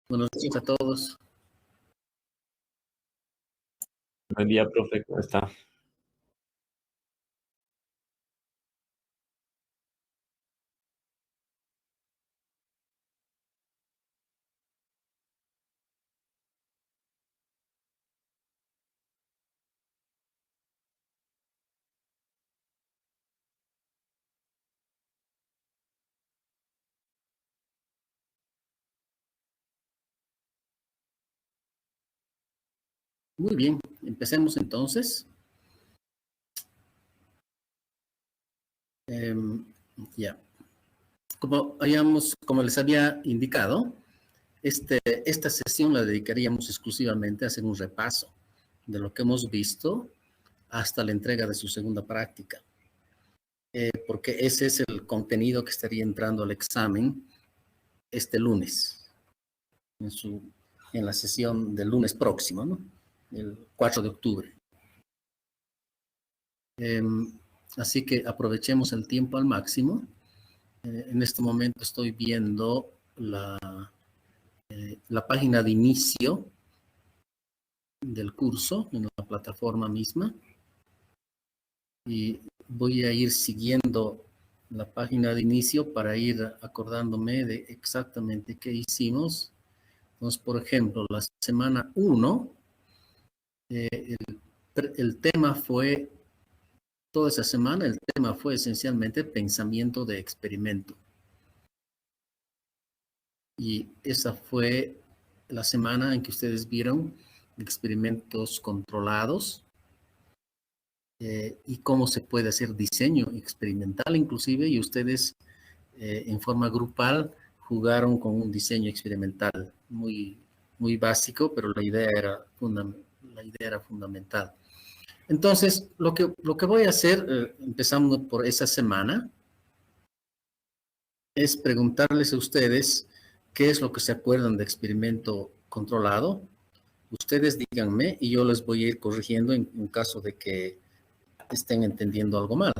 Buenos días a todos. Buen día, profe, ¿cómo está? Muy bien, empecemos entonces. Ya. Como les había indicado, esta sesión la dedicaríamos exclusivamente a hacer un repaso de lo que hemos visto hasta la entrega de su segunda práctica, porque ese es el contenido que estaría entrando al examen este lunes, en la sesión del lunes próximo, ¿no? El 4 de octubre. Así que aprovechemos el tiempo al máximo. En este momento estoy viendo la página de inicio del curso en la plataforma misma y voy a ir siguiendo la página de inicio para ir acordándome de exactamente qué hicimos. Entonces, por ejemplo, la semana 1, el tema fue, toda esa semana el tema fue esencialmente pensamiento de experimento. Y esa fue la semana en que ustedes vieron experimentos controlados y cómo se puede hacer diseño experimental inclusive, y ustedes en forma grupal jugaron con un diseño experimental muy, muy básico, pero la idea era fundamental. Entonces, lo que voy a hacer, empezando por esa semana, es preguntarles a ustedes qué es lo que se acuerdan de experimento controlado. Ustedes díganme y yo les voy a ir corrigiendo en caso de que estén entendiendo algo mal.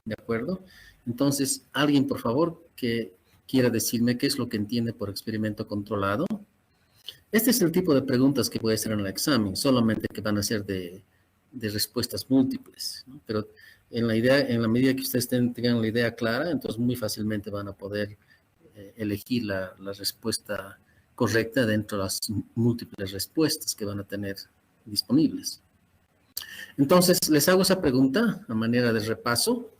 ¿De acuerdo? Entonces, alguien, por favor, que quiera decirme qué es lo que entiende por experimento controlado. Este es el tipo de preguntas que voy a hacer en el examen, solamente que van a ser de respuestas múltiples, ¿no? Pero en la medida que ustedes tengan la idea clara, entonces muy fácilmente van a poder elegir la respuesta correcta dentro de las múltiples respuestas que van a tener disponibles. Entonces, les hago esa pregunta a manera de repaso,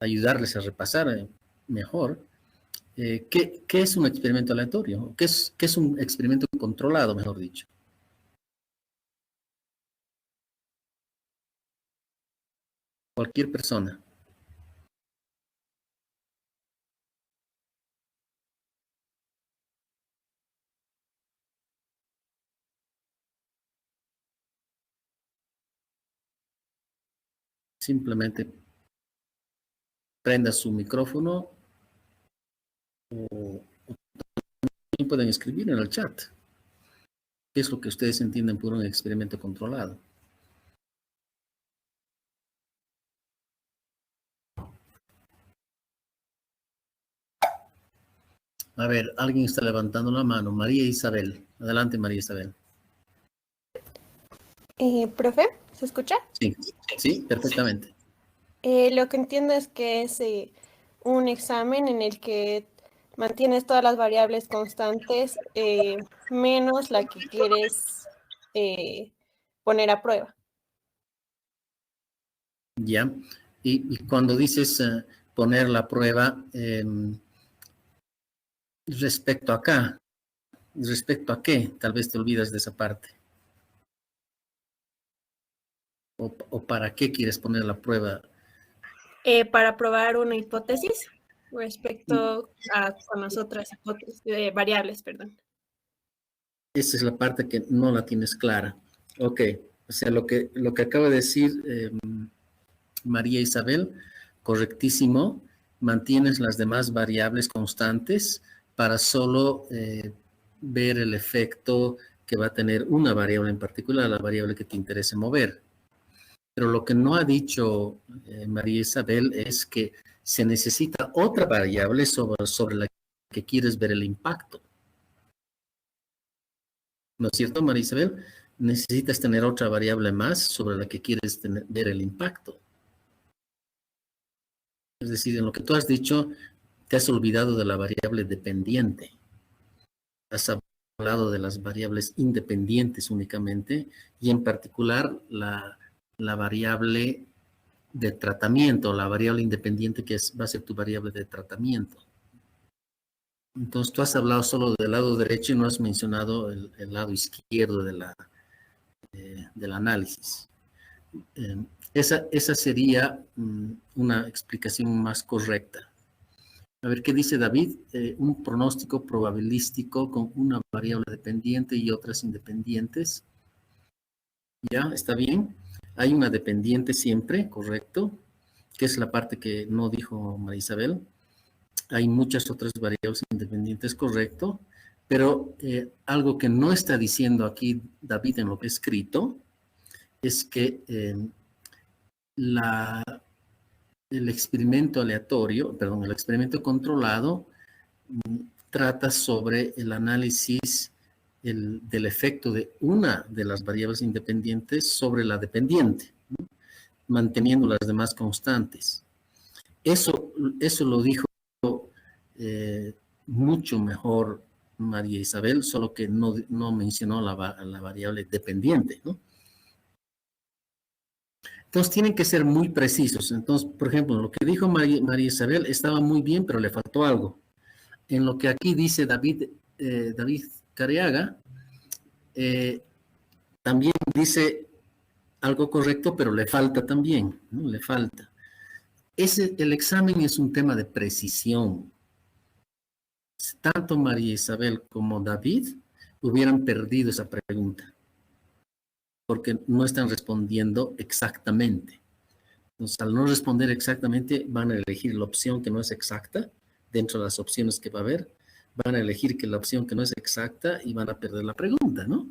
ayudarles a repasar mejor. ¿Qué es un experimento aleatorio? ¿Qué es un experimento controlado, mejor dicho? Cualquier persona. Simplemente prenda su micrófono o pueden escribir en el chat. ¿Qué es lo que ustedes entienden por un experimento controlado? A ver, alguien está levantando la mano. María Isabel. Adelante, María Isabel. ¿Profe? ¿Se escucha? Sí, perfectamente. Lo que entiendo es que es un examen en el que mantienes todas las variables constantes menos la que quieres poner a prueba. Ya. Y cuando dices poner la prueba, respecto a qué, tal vez te olvidas de esa parte. O para qué quieres poner la prueba. Para probar una hipótesis respecto a con las otras hipótesis, variables, perdón. Esa es la parte que no la tienes clara. Ok, o sea, lo que acaba de decir María Isabel, correctísimo, mantienes las demás variables constantes para solo ver el efecto que va a tener una variable en particular, la variable que te interese mover. Pero lo que no ha dicho María Isabel es que se necesita otra variable sobre la que quieres ver el impacto. ¿No es cierto, María Isabel? Necesitas tener otra variable más sobre la que quieres ver el impacto. Es decir, en lo que tú has dicho, te has olvidado de la variable dependiente. Has hablado de las variables independientes únicamente y en particular la variable de tratamiento, la variable independiente que va a ser tu variable de tratamiento. Entonces tú has hablado solo del lado derecho y no has mencionado el lado izquierdo del análisis. Esa sería una explicación más correcta. A ver, ¿qué dice David? Un pronóstico probabilístico con una variable dependiente y otras independientes. ¿Ya? ¿Está bien? Hay una dependiente siempre, correcto, que es la parte que no dijo María Isabel. Hay muchas otras variables independientes, correcto, pero algo que no está diciendo aquí David en lo que ha escrito es que el experimento aleatorio, perdón, el experimento controlado trata sobre el análisis del efecto de una de las variables independientes sobre la dependiente, ¿no? Manteniendo las demás constantes. Eso lo dijo mucho mejor María Isabel, solo que no mencionó la variable dependiente, ¿no? Entonces tienen que ser muy precisos. Entonces, por ejemplo, lo que dijo María Isabel estaba muy bien, pero le faltó algo. En lo que aquí dice David Careaga, también dice algo correcto, pero le falta también, ¿no? Le falta. El examen es un tema de precisión. Tanto María Isabel como David hubieran perdido esa pregunta, porque no están respondiendo exactamente. Entonces, al no responder exactamente, van a elegir la opción que no es exacta, dentro de las opciones que va a haber, van a elegir que la opción que no es exacta y van a perder la pregunta, ¿no?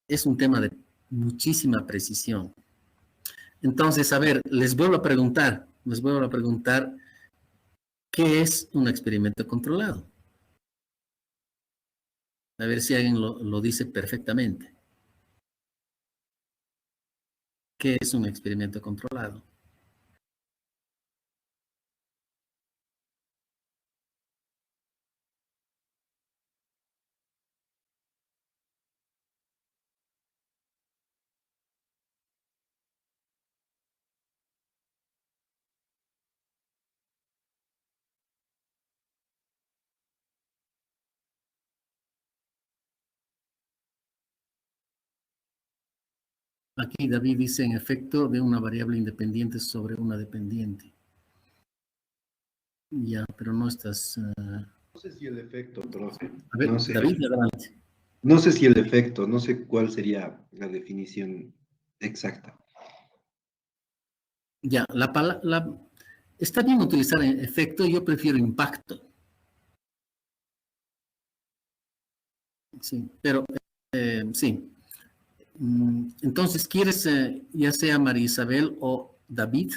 Es un tema de muchísima precisión. Entonces, a ver, les vuelvo a preguntar, ¿qué es un experimento controlado? A ver si alguien lo dice perfectamente. ¿Qué es un experimento controlado? Aquí David dice en efecto de una variable independiente sobre una dependiente. Ya, pero no estás... No sé si el efecto, profe. A ver, No sé. David, adelante. No sé si el efecto, no sé cuál sería la definición exacta. Ya, está bien utilizar efecto, yo prefiero impacto. Sí, pero sí. Entonces, ¿quieres, ya sea María Isabel o David,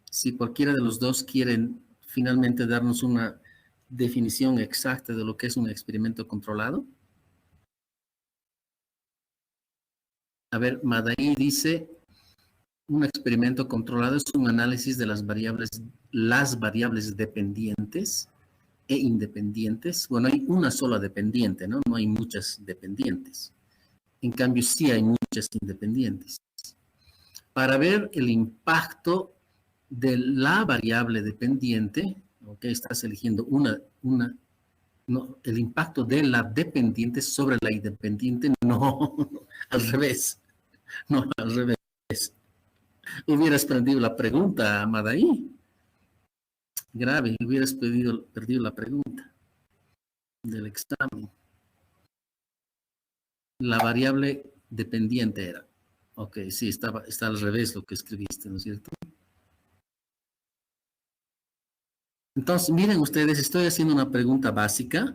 si cualquiera de los dos quieren finalmente darnos una definición exacta de lo que es un experimento controlado? A ver, Madaí dice, un experimento controlado es un análisis de las variables dependientes e independientes. Bueno, hay una sola dependiente, ¿no? No hay muchas dependientes. En cambio, sí hay muchas independientes. Para ver el impacto de la variable dependiente, ¿ok? Estás eligiendo no, el impacto de la dependiente sobre la independiente, no, al revés, no, al revés. Hubieras perdido la pregunta, Madaí. Grave, hubieras perdido la pregunta del examen. La variable dependiente era. Ok, sí, está al revés lo que escribiste, ¿no es cierto? Entonces, miren ustedes, estoy haciendo una pregunta básica,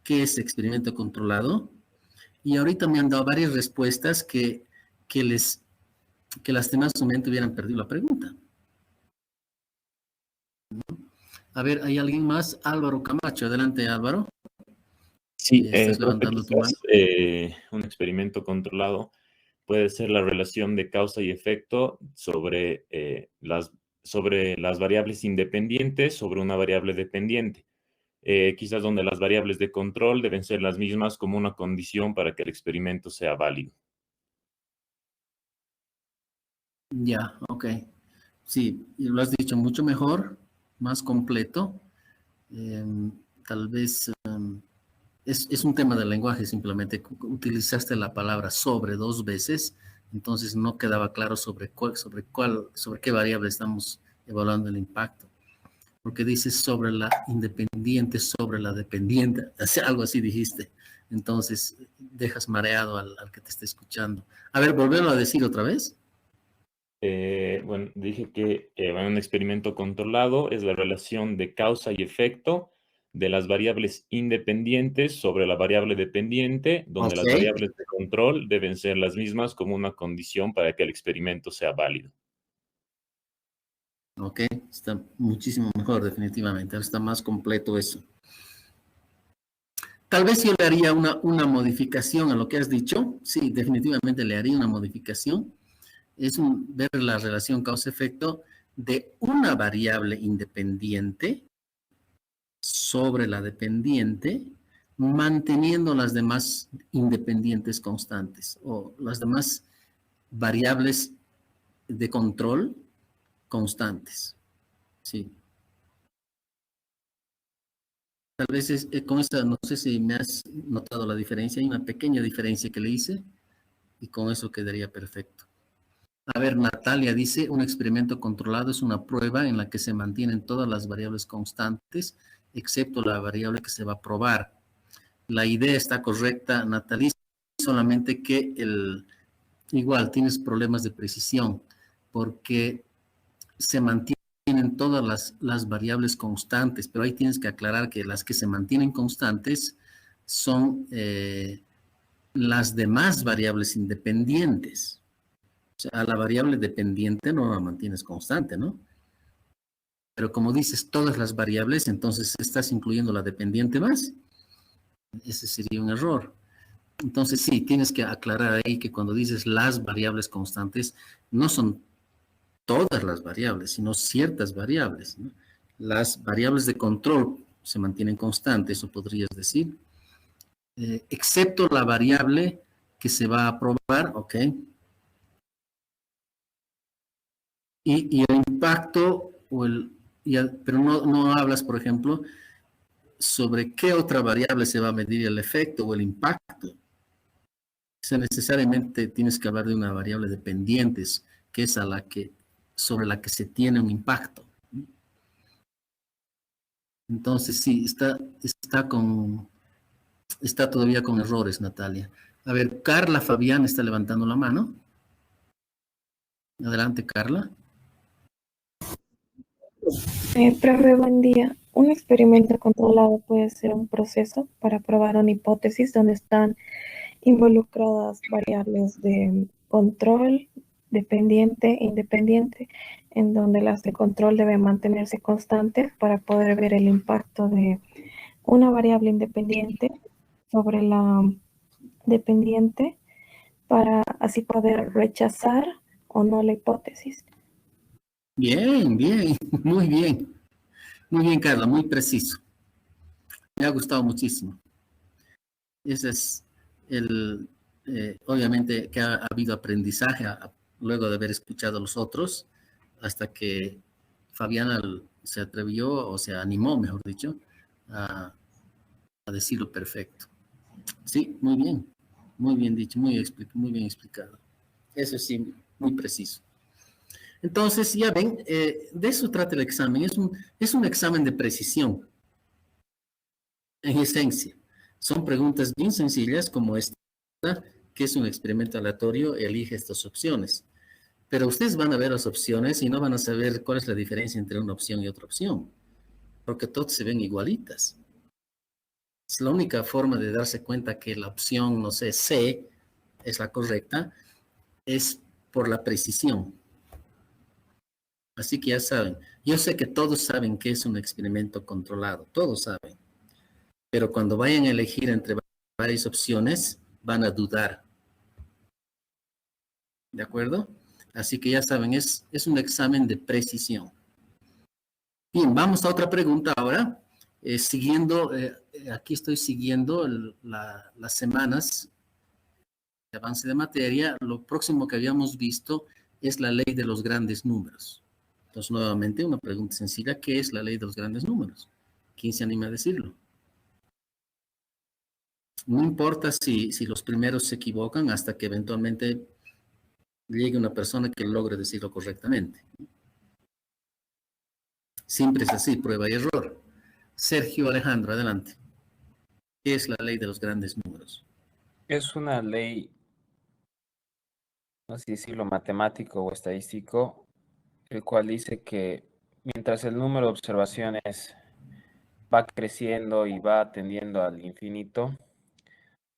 ¿qué es experimento controlado? Y ahorita me han dado varias respuestas que lastimosamente hubieran perdido la pregunta. A ver, ¿hay alguien más? Álvaro Camacho, adelante Álvaro. Sí, Estás profe, levantando tu mano. quizás un experimento controlado puede ser la relación de causa y efecto sobre las variables independientes sobre una variable dependiente. Quizás donde las variables de control deben ser las mismas como una condición para que el experimento sea válido. Ya, ok. Sí, y lo has dicho mucho mejor, más completo. Tal vez es un tema del lenguaje, simplemente utilizaste la palabra sobre 2 veces, entonces no quedaba claro sobre qué variable estamos evaluando el impacto. Porque dices sobre la independiente, sobre la dependiente, algo así dijiste. Entonces dejas mareado al que te esté escuchando. A ver, volverlo a decir otra vez. Bueno, dije que un experimento controlado es la relación de causa y efecto de las variables independientes sobre la variable dependiente, donde Ok, las variables de control deben ser las mismas como una condición para que el experimento sea válido. ok, está muchísimo mejor, definitivamente. Ahora está más completo eso. Tal vez yo le haría una modificación a lo que has dicho. Sí, definitivamente le haría una modificación. Ver la relación causa-efecto de una variable independiente sobre la dependiente, manteniendo las demás independientes constantes o las demás variables de control constantes. Sí. Tal vez con esta, no sé si me has notado la diferencia, hay una pequeña diferencia que le hice y con eso quedaría perfecto. A ver, Natalia dice, un experimento controlado es una prueba en la que se mantienen todas las variables constantes, excepto la variable que se va a probar. La idea está correcta, Natalia, solamente que igual tienes problemas de precisión, porque se mantienen todas las variables constantes, pero ahí tienes que aclarar que las que se mantienen constantes son las demás variables independientes. O sea, a la variable dependiente no la mantienes constante, ¿no? Pero como dices todas las variables, entonces estás incluyendo la dependiente más. Ese sería un error. Entonces sí, tienes que aclarar ahí que cuando dices las variables constantes, no son todas las variables, sino ciertas variables, ¿no? Las variables de control se mantienen constantes, eso podrías decir, excepto la variable que se va a probar, ¿ok? Y el impacto, pero no hablas, por ejemplo, sobre qué otra variable se va a medir el efecto o el impacto. O sea, necesariamente tienes que hablar de una variable dependientes, que es sobre la que se tiene un impacto. Entonces, sí, está todavía con errores, Natalia. A ver, Carla Fabián está levantando la mano. Adelante, Carla. Profe, buen día. Un experimento controlado puede ser un proceso para probar una hipótesis donde están involucradas variables de control, dependiente e independiente, en donde las de control deben mantenerse constantes para poder ver el impacto de una variable independiente sobre la dependiente para así poder rechazar o no la hipótesis. Bien, bien, muy bien. Muy bien, Carla, muy preciso. Me ha gustado muchísimo. Ese es obviamente que ha habido aprendizaje luego de haber escuchado a los otros, hasta que Fabiana se atrevió, o se animó, mejor dicho, a decirlo perfecto. Sí, muy bien dicho, muy bien explicado. Eso sí, muy preciso. Entonces, ya ven, de eso trata el examen. Es un examen de precisión, en esencia. Son preguntas bien sencillas como esta, que es un experimento aleatorio, elige estas opciones. Pero ustedes van a ver las opciones y no van a saber cuál es la diferencia entre una opción y otra opción, porque todas se ven igualitas. Es la única forma de darse cuenta que la opción, no sé, C es la correcta, es por la precisión. Así que ya saben, yo sé que todos saben que es un experimento controlado, todos saben. pero cuando vayan a elegir entre varias opciones, van a dudar. ¿De acuerdo? Así que ya saben, es un examen de precisión. Bien, vamos a otra pregunta ahora. Aquí estoy siguiendo las semanas de avance de materia. Lo próximo que habíamos visto es la ley de los grandes números. Entonces, nuevamente, una pregunta sencilla. ¿Qué es la ley de los grandes números? ¿Quién se anima a decirlo? No importa si los primeros se equivocan hasta que eventualmente llegue una persona que logre decirlo correctamente. Siempre es así, prueba y error. Sergio Alejandro, adelante. ¿Qué es la ley de los grandes números? Es una ley, no sé si decirlo matemático o estadístico, el cual dice que mientras el número de observaciones va creciendo y va tendiendo al infinito,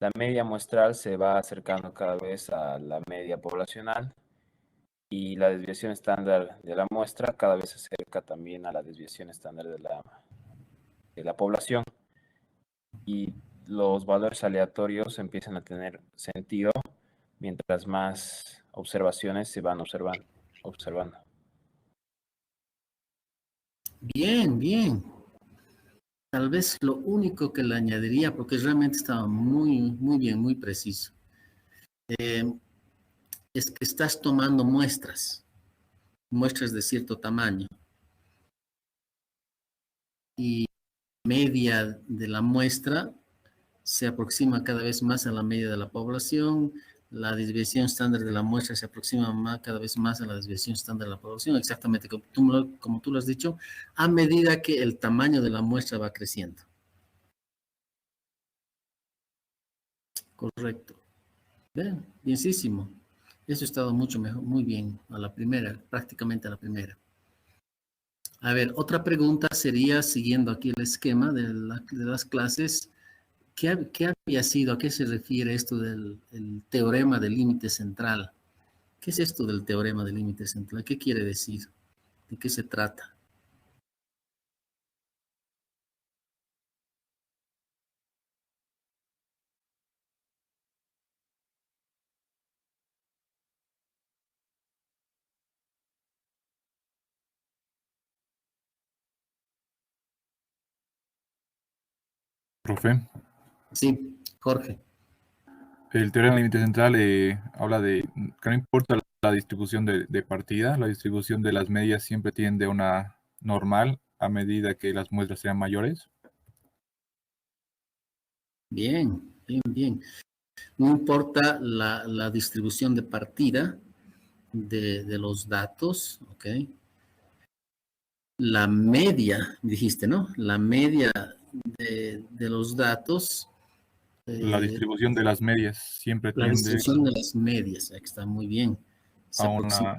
la media muestral se va acercando cada vez a la media poblacional y la desviación estándar de la muestra cada vez se acerca también a la desviación estándar de la población. Y los valores aleatorios empiezan a tener sentido mientras más observaciones se van observando. Bien, bien. Tal vez lo único que le añadiría, porque realmente estaba muy, muy bien, muy preciso, es que estás tomando muestras de cierto tamaño. Y media de la muestra se aproxima cada vez más a la media de la población, la desviación estándar de la muestra se aproxima cada vez más a la desviación estándar de la población, exactamente como tú lo has dicho, a medida que el tamaño de la muestra va creciendo. Correcto. Bien, bienísimo. Eso ha estado mucho mejor, muy bien, a la primera, prácticamente a la primera. A ver, otra pregunta sería, siguiendo aquí el esquema de las clases, ¿qué había sido, a qué se refiere esto del teorema del límite central? ¿Qué es esto del teorema del límite central? ¿Qué quiere decir? ¿De qué se trata? Profe, Sí, Jorge. el teorema del límite central habla de que no importa la distribución de partida, la distribución de las medias siempre tiende a una normal a medida que las muestras sean mayores. Bien, bien, bien. No importa la distribución de partida de los datos, ¿ok? La media, dijiste, ¿no? La media de los datos. La distribución de las medias siempre La tiende distribución de las medias, aquí está muy bien. Se a aproxima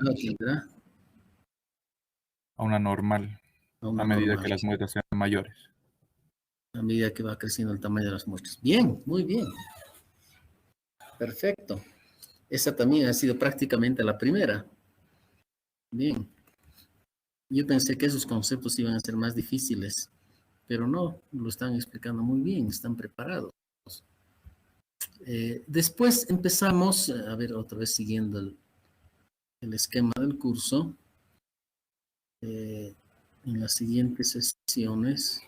una normal a una a medida normal, que las muestras sean mayores. a medida que va creciendo el tamaño de las muestras. Bien, muy bien. Perfecto. Esa también ha sido prácticamente la primera. Bien. Yo pensé que esos conceptos iban a ser más difíciles, pero no, lo están explicando muy bien, están preparados. Después empezamos, a ver, otra vez siguiendo el esquema del curso. En las siguientes sesiones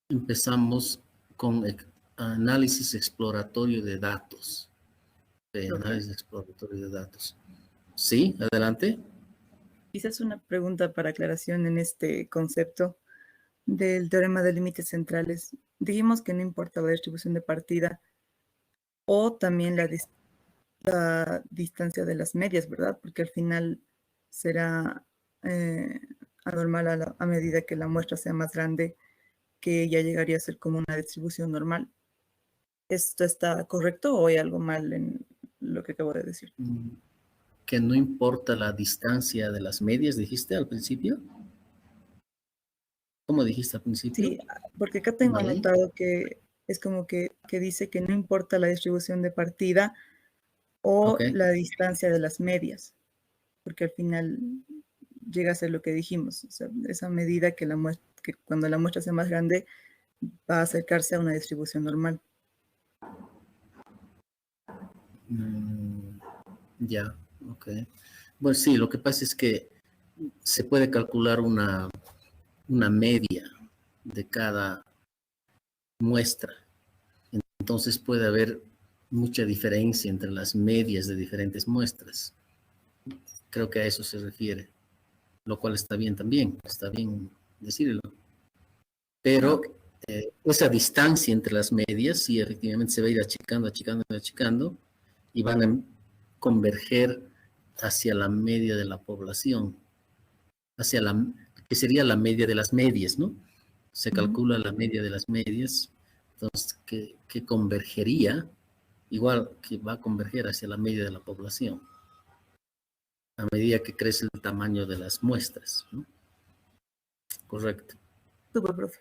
empezamos con análisis exploratorio de datos. Análisis exploratorio de datos. Sí, adelante. Quizás una pregunta para aclaración en este concepto del teorema de límites centrales. Dijimos que no importa la distribución de partida o también la distancia de las medias, ¿verdad? Porque al final será anormal a medida que la muestra sea más grande, que ya llegaría a ser como una distribución normal. ¿Esto está correcto o hay algo mal en lo que acabo de decir? Que no importa la distancia de las medias, dijiste al principio. ¿Cómo dijiste al principio? Sí, porque acá tengo anotado que es como que dice que no importa la distribución de partida o la distancia de las medias, porque al final llega a ser lo que dijimos, o sea, esa medida que, que cuando la muestra sea más grande va a acercarse a una distribución normal. Ya, ok. Bueno, sí, lo que pasa es que se puede calcular una media de cada muestra. Entonces puede haber mucha diferencia entre las medias de diferentes muestras. Creo que a eso se refiere, lo cual está bien también, está bien decirlo. Pero esa distancia entre las medias, sí, efectivamente se va a ir achicando, achicando, achicando, y van a converger hacia la media de la población, hacia que sería la media de las medias, ¿no? Se calcula la media de las medias, entonces que convergería, igual que va a converger hacia la media de la población, a medida que crece el tamaño de las muestras, ¿no? Correcto. Súper, profe.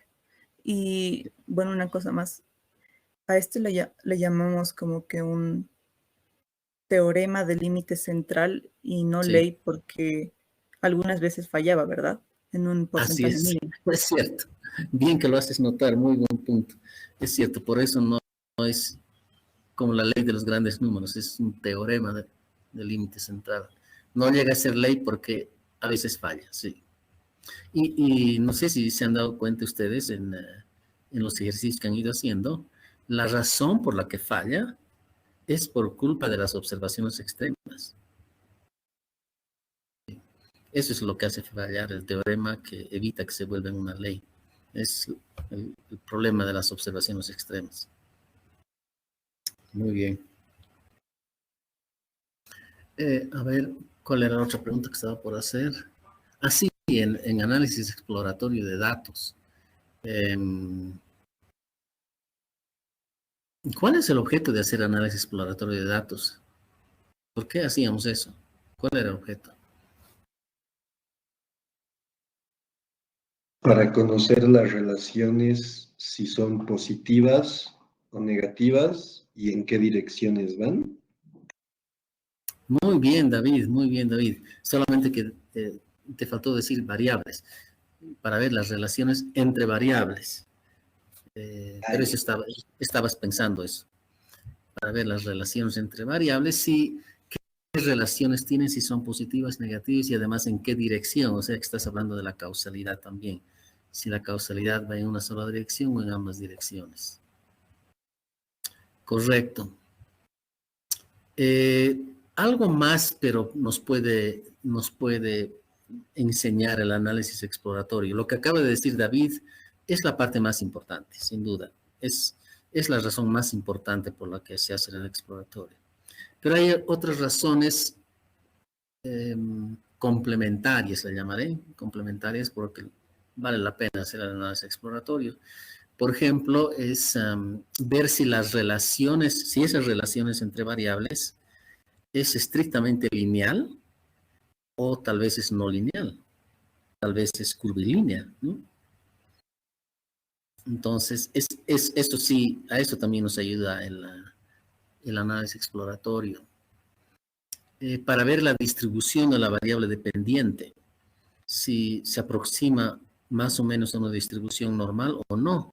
Y bueno, una cosa más. A este le llamamos como que un teorema de límite central y no Sí. ley, porque algunas veces fallaba, ¿verdad? En un Así porcentaje es, mínimo. es cierto. Bien que lo haces notar, muy buen punto. Es cierto, por eso no es como la ley de los grandes números, es un teorema de límite central. No llega a ser ley porque a veces falla, sí. Y no sé si se han dado cuenta ustedes en los ejercicios que han ido haciendo, la razón por la que falla es por culpa de las observaciones extremas. Eso es lo que hace fallar el teorema que evita que se vuelva una ley. Es el problema de las observaciones extremas. Muy bien. A ver, ¿cuál era la otra pregunta que estaba por hacer? Así, en análisis exploratorio de datos. ¿Cuál es el objeto de hacer análisis exploratorio de datos? ¿Por qué hacíamos eso? ¿Cuál era el objeto? Para conocer las relaciones, si son positivas o negativas y en qué direcciones van. Muy bien, David, muy bien, David. Solamente que te faltó decir variables, para ver las relaciones entre variables. Pero eso estabas pensando eso, para ver las relaciones entre variables, si qué relaciones tienen, si son positivas, negativas y además en qué dirección. O sea que estás hablando de la causalidad también. Si la causalidad va en una sola dirección o en ambas direcciones. Correcto. Algo más, pero nos puede enseñar el análisis exploratorio. Lo que acaba de decir David es la parte más importante, sin duda. Es la razón más importante por la que se hace el exploratorio. Pero hay otras razones complementarias, le llamaré, complementarias porque vale la pena hacer el análisis exploratorio. Por ejemplo, es ver si las relaciones, si esas relaciones entre variables es estrictamente lineal o tal vez es no lineal, tal vez es curvilínea, ¿no? Entonces, eso sí, a eso también nos ayuda el análisis exploratorio. Para ver la distribución de la variable dependiente, si se aproxima más o menos a una distribución normal o no.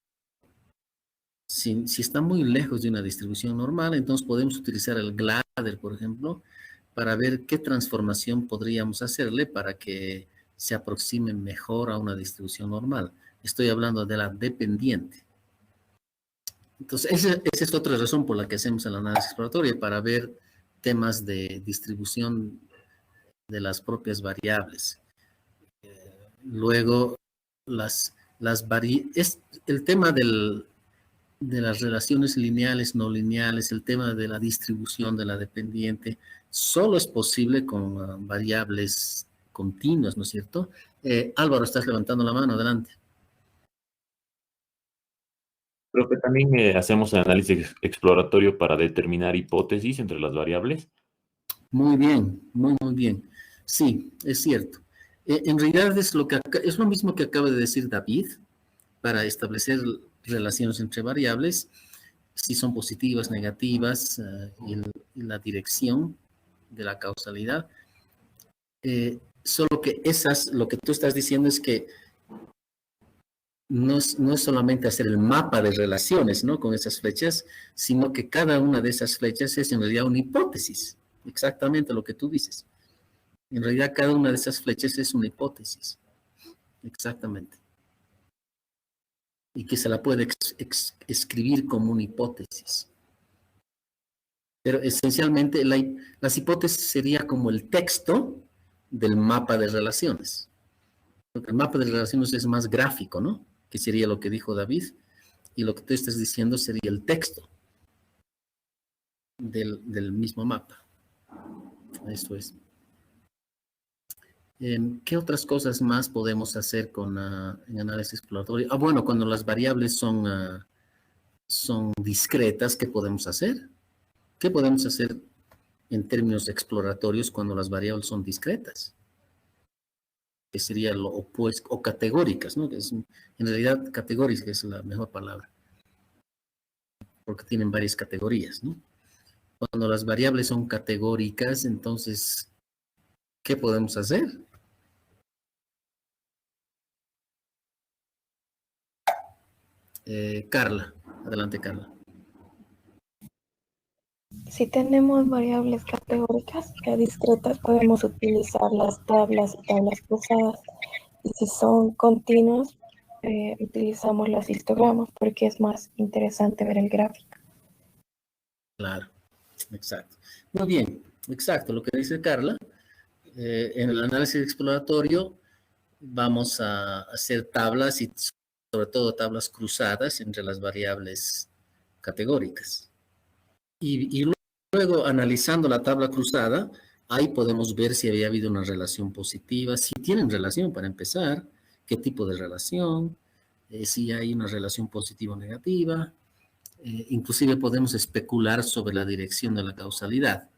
Si está muy lejos de una distribución normal, entonces podemos utilizar el Glader, por ejemplo, para ver qué transformación podríamos hacerle para que se aproxime mejor a una distribución normal. Estoy hablando de la dependiente. Entonces, esa es otra razón por la que hacemos el análisis exploratorio, para ver temas de distribución de las propias variables. Luego, es el tema de las relaciones lineales, no lineales, el tema de la distribución de la dependiente, solo es posible con variables continuas, ¿no es cierto? Álvaro, estás levantando la mano, adelante. Creo que también hacemos el análisis exploratorio para determinar hipótesis entre las variables. Muy bien, muy bien. Sí, es cierto. En realidad es lo mismo que acaba de decir David, para establecer relaciones entre variables, si son positivas, negativas, y la dirección de la causalidad. Solo que lo que tú estás diciendo es que no es solamente hacer el mapa de relaciones, ¿no? Con esas flechas, sino que cada una de esas flechas es en realidad una hipótesis. Exactamente lo que tú dices. En realidad cada una de esas flechas es una hipótesis. Exactamente. Y que se la puede escribir como una hipótesis. Pero esencialmente las hipótesis sería como el texto del mapa de relaciones. Porque el mapa de relaciones es más gráfico, ¿no? Que sería lo que dijo David. Y lo que tú estás diciendo sería el texto del mismo mapa. Eso es. ¿Qué otras cosas más podemos hacer en análisis exploratorio? Bueno, cuando las variables son discretas, ¿qué podemos hacer? ¿Qué podemos hacer en términos exploratorios cuando las variables son discretas? Que sería lo opuesto, o categóricas, ¿no? Que en realidad, categóricas es la mejor palabra, porque tienen varias categorías, ¿no? Cuando las variables son categóricas, entonces, ¿qué podemos hacer? Carla, adelante, Carla. Si tenemos variables categóricas discretas, podemos utilizar las tablas y tablas cruzadas. Y si son continuos, utilizamos los histogramas porque es más interesante ver el gráfico. Claro, exacto. Muy bien, exacto, lo que dice Carla. En el análisis exploratorio vamos a hacer tablas y sobre todo tablas cruzadas entre las variables categóricas. Y luego, analizando la tabla cruzada, ahí podemos ver si había habido una relación positiva, si tienen relación para empezar, qué tipo de relación, si hay una relación positiva o negativa. Inclusive podemos especular sobre la dirección de la causalidad,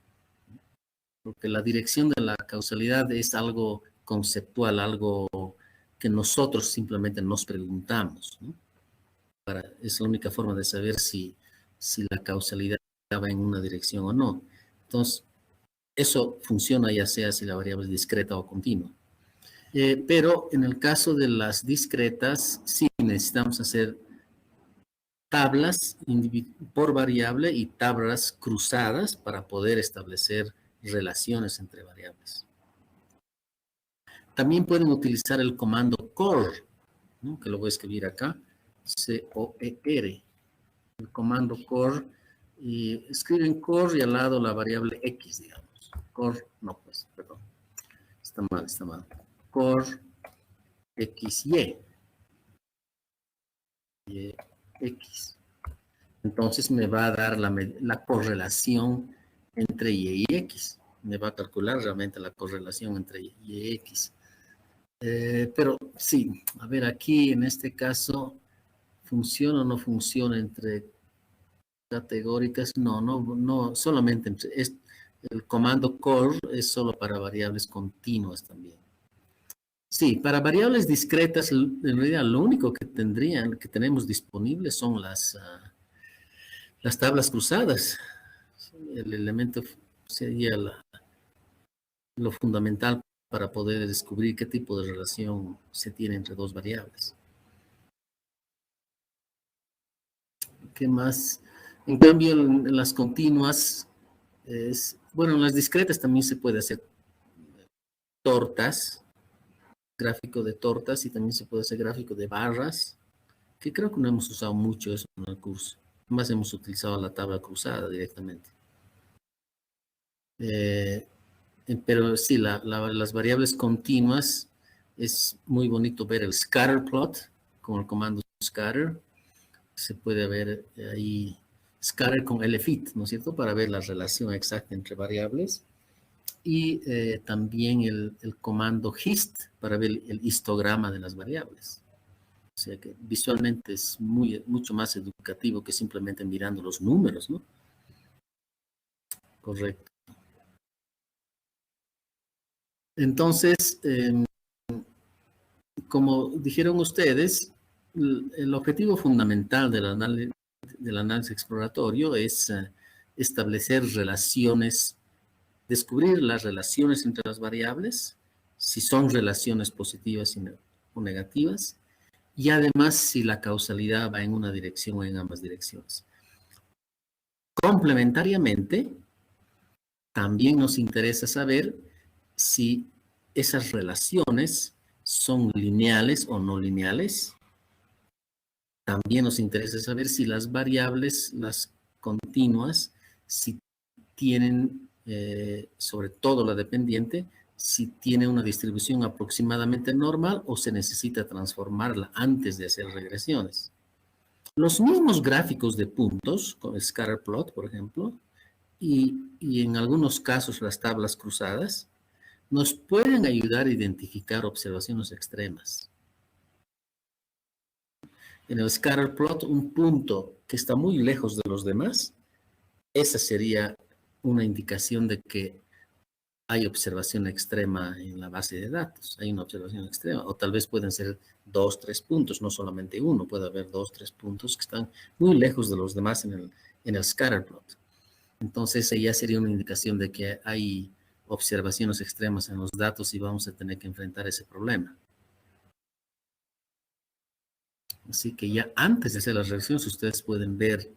porque la dirección de la causalidad es algo conceptual, algo que nosotros simplemente nos preguntamos, ¿no? Es la única forma de saber si la causalidad va en una dirección o no. Entonces, eso funciona ya sea si la variable es discreta o continua. Pero en el caso de las discretas, sí necesitamos hacer tablas por variable y tablas cruzadas para poder establecer relaciones entre variables. También pueden utilizar el comando CORE, ¿no? Que lo voy a escribir acá, C-O-E-R. El comando CORE, y escriben CORE y al lado la variable X, digamos. CORE, no pues, perdón. Está mal. CORE XY. X. Entonces me va a dar la correlación entre Y y X. Me va a calcular realmente la correlación entre Y y X. Pero sí, a ver, aquí en este caso, ¿funciona o no funciona entre categóricas? No, solamente el comando CORE es solo para variables continuas también. Sí, para variables discretas, en realidad lo único que tenemos disponibles son las tablas cruzadas. El elemento sería lo fundamental para poder descubrir qué tipo de relación se tiene entre dos variables. ¿Qué más? En cambio, en las continuas, bueno, en las discretas también se puede hacer tortas, gráfico de tortas, y también se puede hacer gráfico de barras, que creo que no hemos usado mucho eso en el curso. Más hemos utilizado la tabla cruzada directamente. Pero sí, las variables continuas, es muy bonito ver el scatter plot con el comando scatter. Se puede ver ahí scatter con lfit, ¿no es cierto? Para ver la relación exacta entre variables. Y también el comando hist para ver el histograma de las variables. O sea que visualmente es mucho más educativo que simplemente mirando los números, ¿no? Correcto. Entonces, como dijeron ustedes, el objetivo fundamental del análisis exploratorio es establecer relaciones, descubrir las relaciones entre las variables si son relaciones positivas o negativas, y además si la causalidad va en una dirección o en ambas direcciones. Complementariamente, también nos interesa saber si esas relaciones son lineales o no lineales. También nos interesa saber si las variables, las continuas, si tienen, sobre todo la dependiente, si tiene una distribución aproximadamente normal o se necesita transformarla antes de hacer regresiones. Los mismos gráficos de puntos, con scatter plot, por ejemplo, y en algunos casos las tablas cruzadas, nos pueden ayudar a identificar observaciones extremas. En el scatter plot, un punto que está muy lejos de los demás, esa sería una indicación de que hay observación extrema en la base de datos, hay una observación extrema, o tal vez pueden ser 2, 3 puntos, no solamente uno, puede haber 2, 3 puntos que están muy lejos de los demás en el scatter plot. Entonces, esa ya sería una indicación de que hay observaciones extremas en los datos y vamos a tener que enfrentar ese problema. Así que ya antes de hacer las regresiones, ustedes pueden ver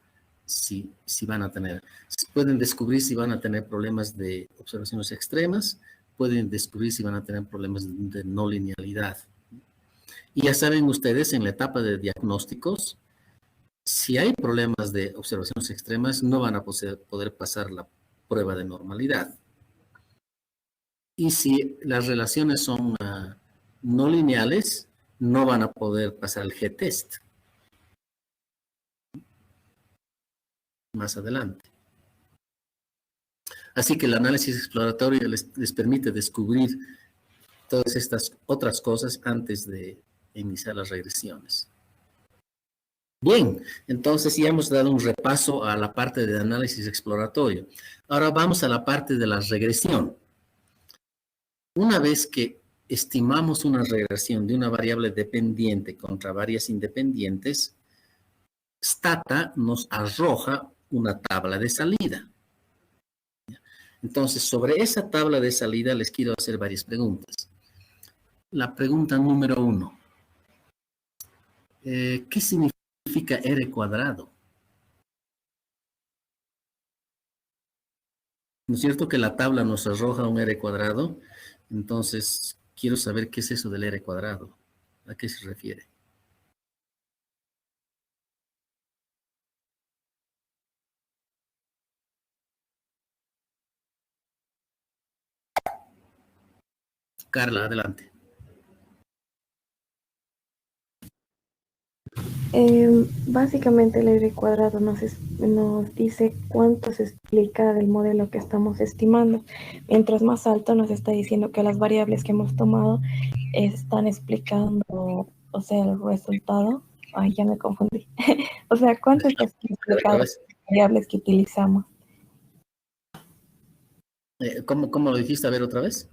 si van a tener, pueden descubrir si van a tener problemas de observaciones extremas, pueden descubrir si van a tener problemas de no linealidad. Y ya saben ustedes, en la etapa de diagnósticos, si hay problemas de observaciones extremas, no van a poder pasar la prueba de normalidad. Y si las relaciones son no lineales, no van a poder pasar el G-test más adelante. Así que el análisis exploratorio les permite descubrir todas estas otras cosas antes de iniciar las regresiones. Bien, entonces ya hemos dado un repaso a la parte de análisis exploratorio. Ahora vamos a la parte de la regresión. Una vez que estimamos una regresión de una variable dependiente contra varias independientes, Stata nos arroja una tabla de salida. Entonces, sobre esa tabla de salida les quiero hacer varias preguntas. La pregunta número 1. ¿Qué significa R cuadrado? ¿No es cierto que la tabla nos arroja un R cuadrado? Entonces, quiero saber qué es eso del R cuadrado. ¿A qué se refiere? Carla, adelante. Básicamente el R cuadrado nos dice cuánto se explica del modelo que estamos estimando. Mientras más alto nos está diciendo que las variables que hemos tomado están explicando, o sea, el resultado. Ay, ya me confundí. O sea, cuánto está explicado las variables que utilizamos. ¿Cómo lo dijiste? A ver otra vez.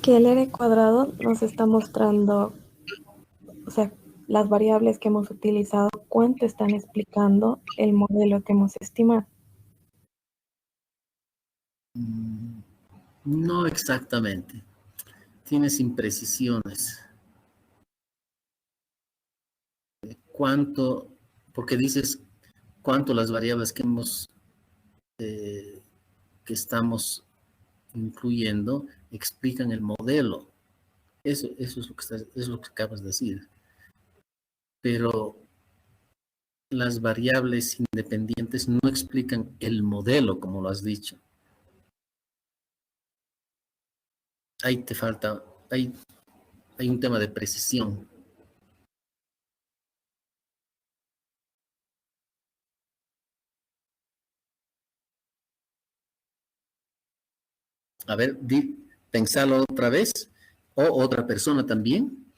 Que el R cuadrado nos está mostrando, o sea, las variables que hemos utilizado, cuánto están explicando el modelo que hemos estimado. No exactamente. Tienes imprecisiones. ¿Cuánto? Porque dices cuánto las variables que estamos incluyendo explican el modelo. Eso es lo que acabas de decir. Pero las variables independientes no explican el modelo, como lo has dicho. Ahí te falta, hay un tema de precisión. A ver, pensalo otra vez, o otra persona también.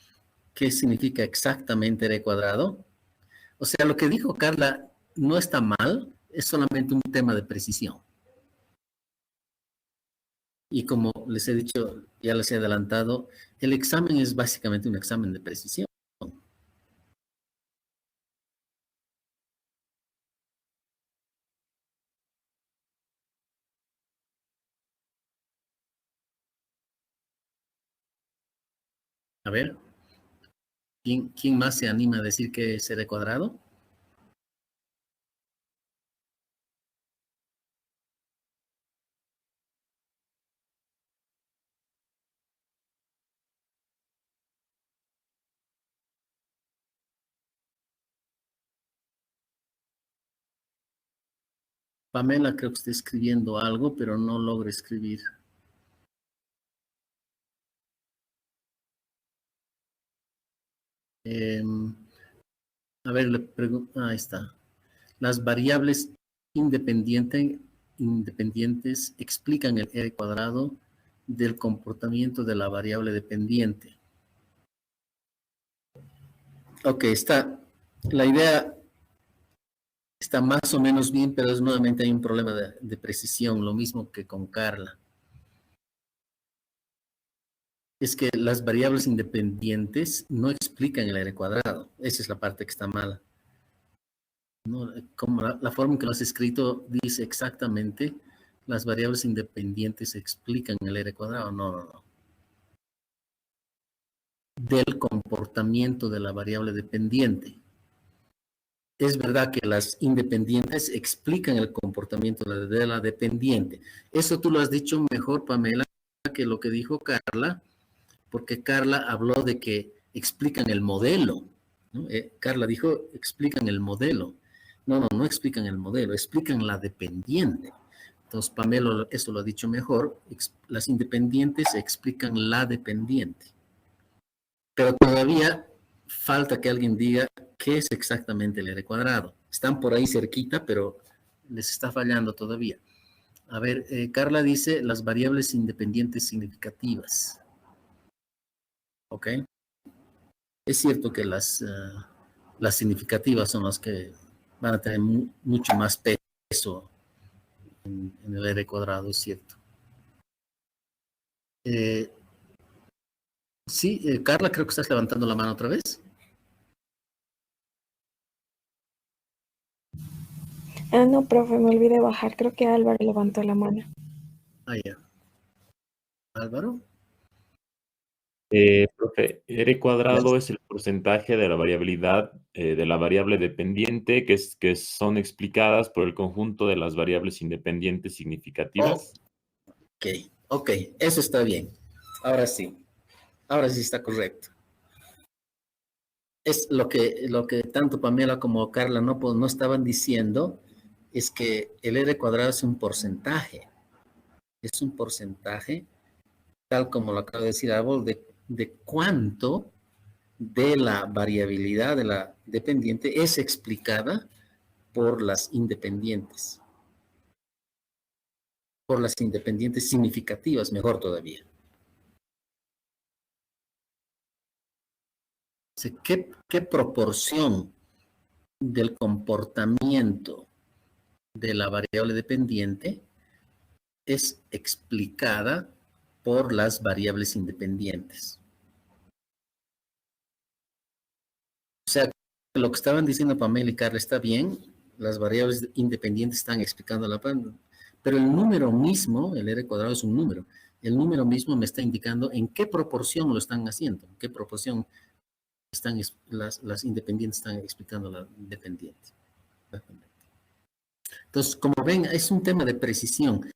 ¿Qué significa exactamente R cuadrado? O sea, lo que dijo Carla no está mal, es solamente un tema de precisión. Y como les he dicho, ya les he adelantado, el examen es básicamente un examen de precisión. A ver, ¿quién más se anima a decir que es R cuadrado? Pamela creo que está escribiendo algo, pero no logra escribir. A ver, le pregunto, ahí está. Las variables independientes explican el R cuadrado del comportamiento de la variable dependiente. Ok, la idea está más o menos bien, pero nuevamente hay un problema de precisión, lo mismo que con Carla. Es que las variables independientes no explican el R cuadrado. Esa es la parte que está mala. ¿No? Como la forma en que lo has escrito dice exactamente las variables independientes explican el R cuadrado. No. Del comportamiento de la variable dependiente. Es verdad que las independientes explican el comportamiento de la dependiente. Eso tú lo has dicho mejor, Pamela, que lo que dijo Carla, porque Carla habló de que explican el modelo, ¿no? Carla dijo, explican el modelo. No explican el modelo, explican la dependiente. Entonces, Pamela, eso lo ha dicho mejor, las independientes explican la dependiente. Pero todavía falta que alguien diga qué es exactamente el R cuadrado. Están por ahí cerquita, pero les está fallando todavía. A ver, Carla dice las variables independientes significativas. ¿Ok? Es cierto que las significativas son las que van a tener mucho más peso en el R cuadrado, es cierto. Sí, Carla, creo que estás levantando la mano otra vez. No, profe, me olvidé bajar. Creo que Álvaro levantó la mano. Ah, ya. Álvaro. Profe, R cuadrado es el porcentaje de la variabilidad de la variable dependiente que son explicadas por el conjunto de las variables independientes significativas. Ok, eso está bien. Ahora sí está correcto. Es lo que tanto Pamela como Carla no estaban diciendo, es que el R cuadrado es un porcentaje. Es un porcentaje, tal como lo acaba de decir Abel, de cuánto de la variabilidad de la dependiente es explicada por las independientes. Por las independientes significativas, mejor todavía. ¿Qué proporción del comportamiento de la variable dependiente es explicada por las variables independientes? O sea, lo que estaban diciendo Pamela y Carla está bien, las variables independientes están explicando la variable, pero el número mismo, el R cuadrado es un número, el número mismo me está indicando en qué proporción lo están haciendo, en qué proporción las independientes están explicando la dependiente. Entonces, como ven, es un tema de precisión.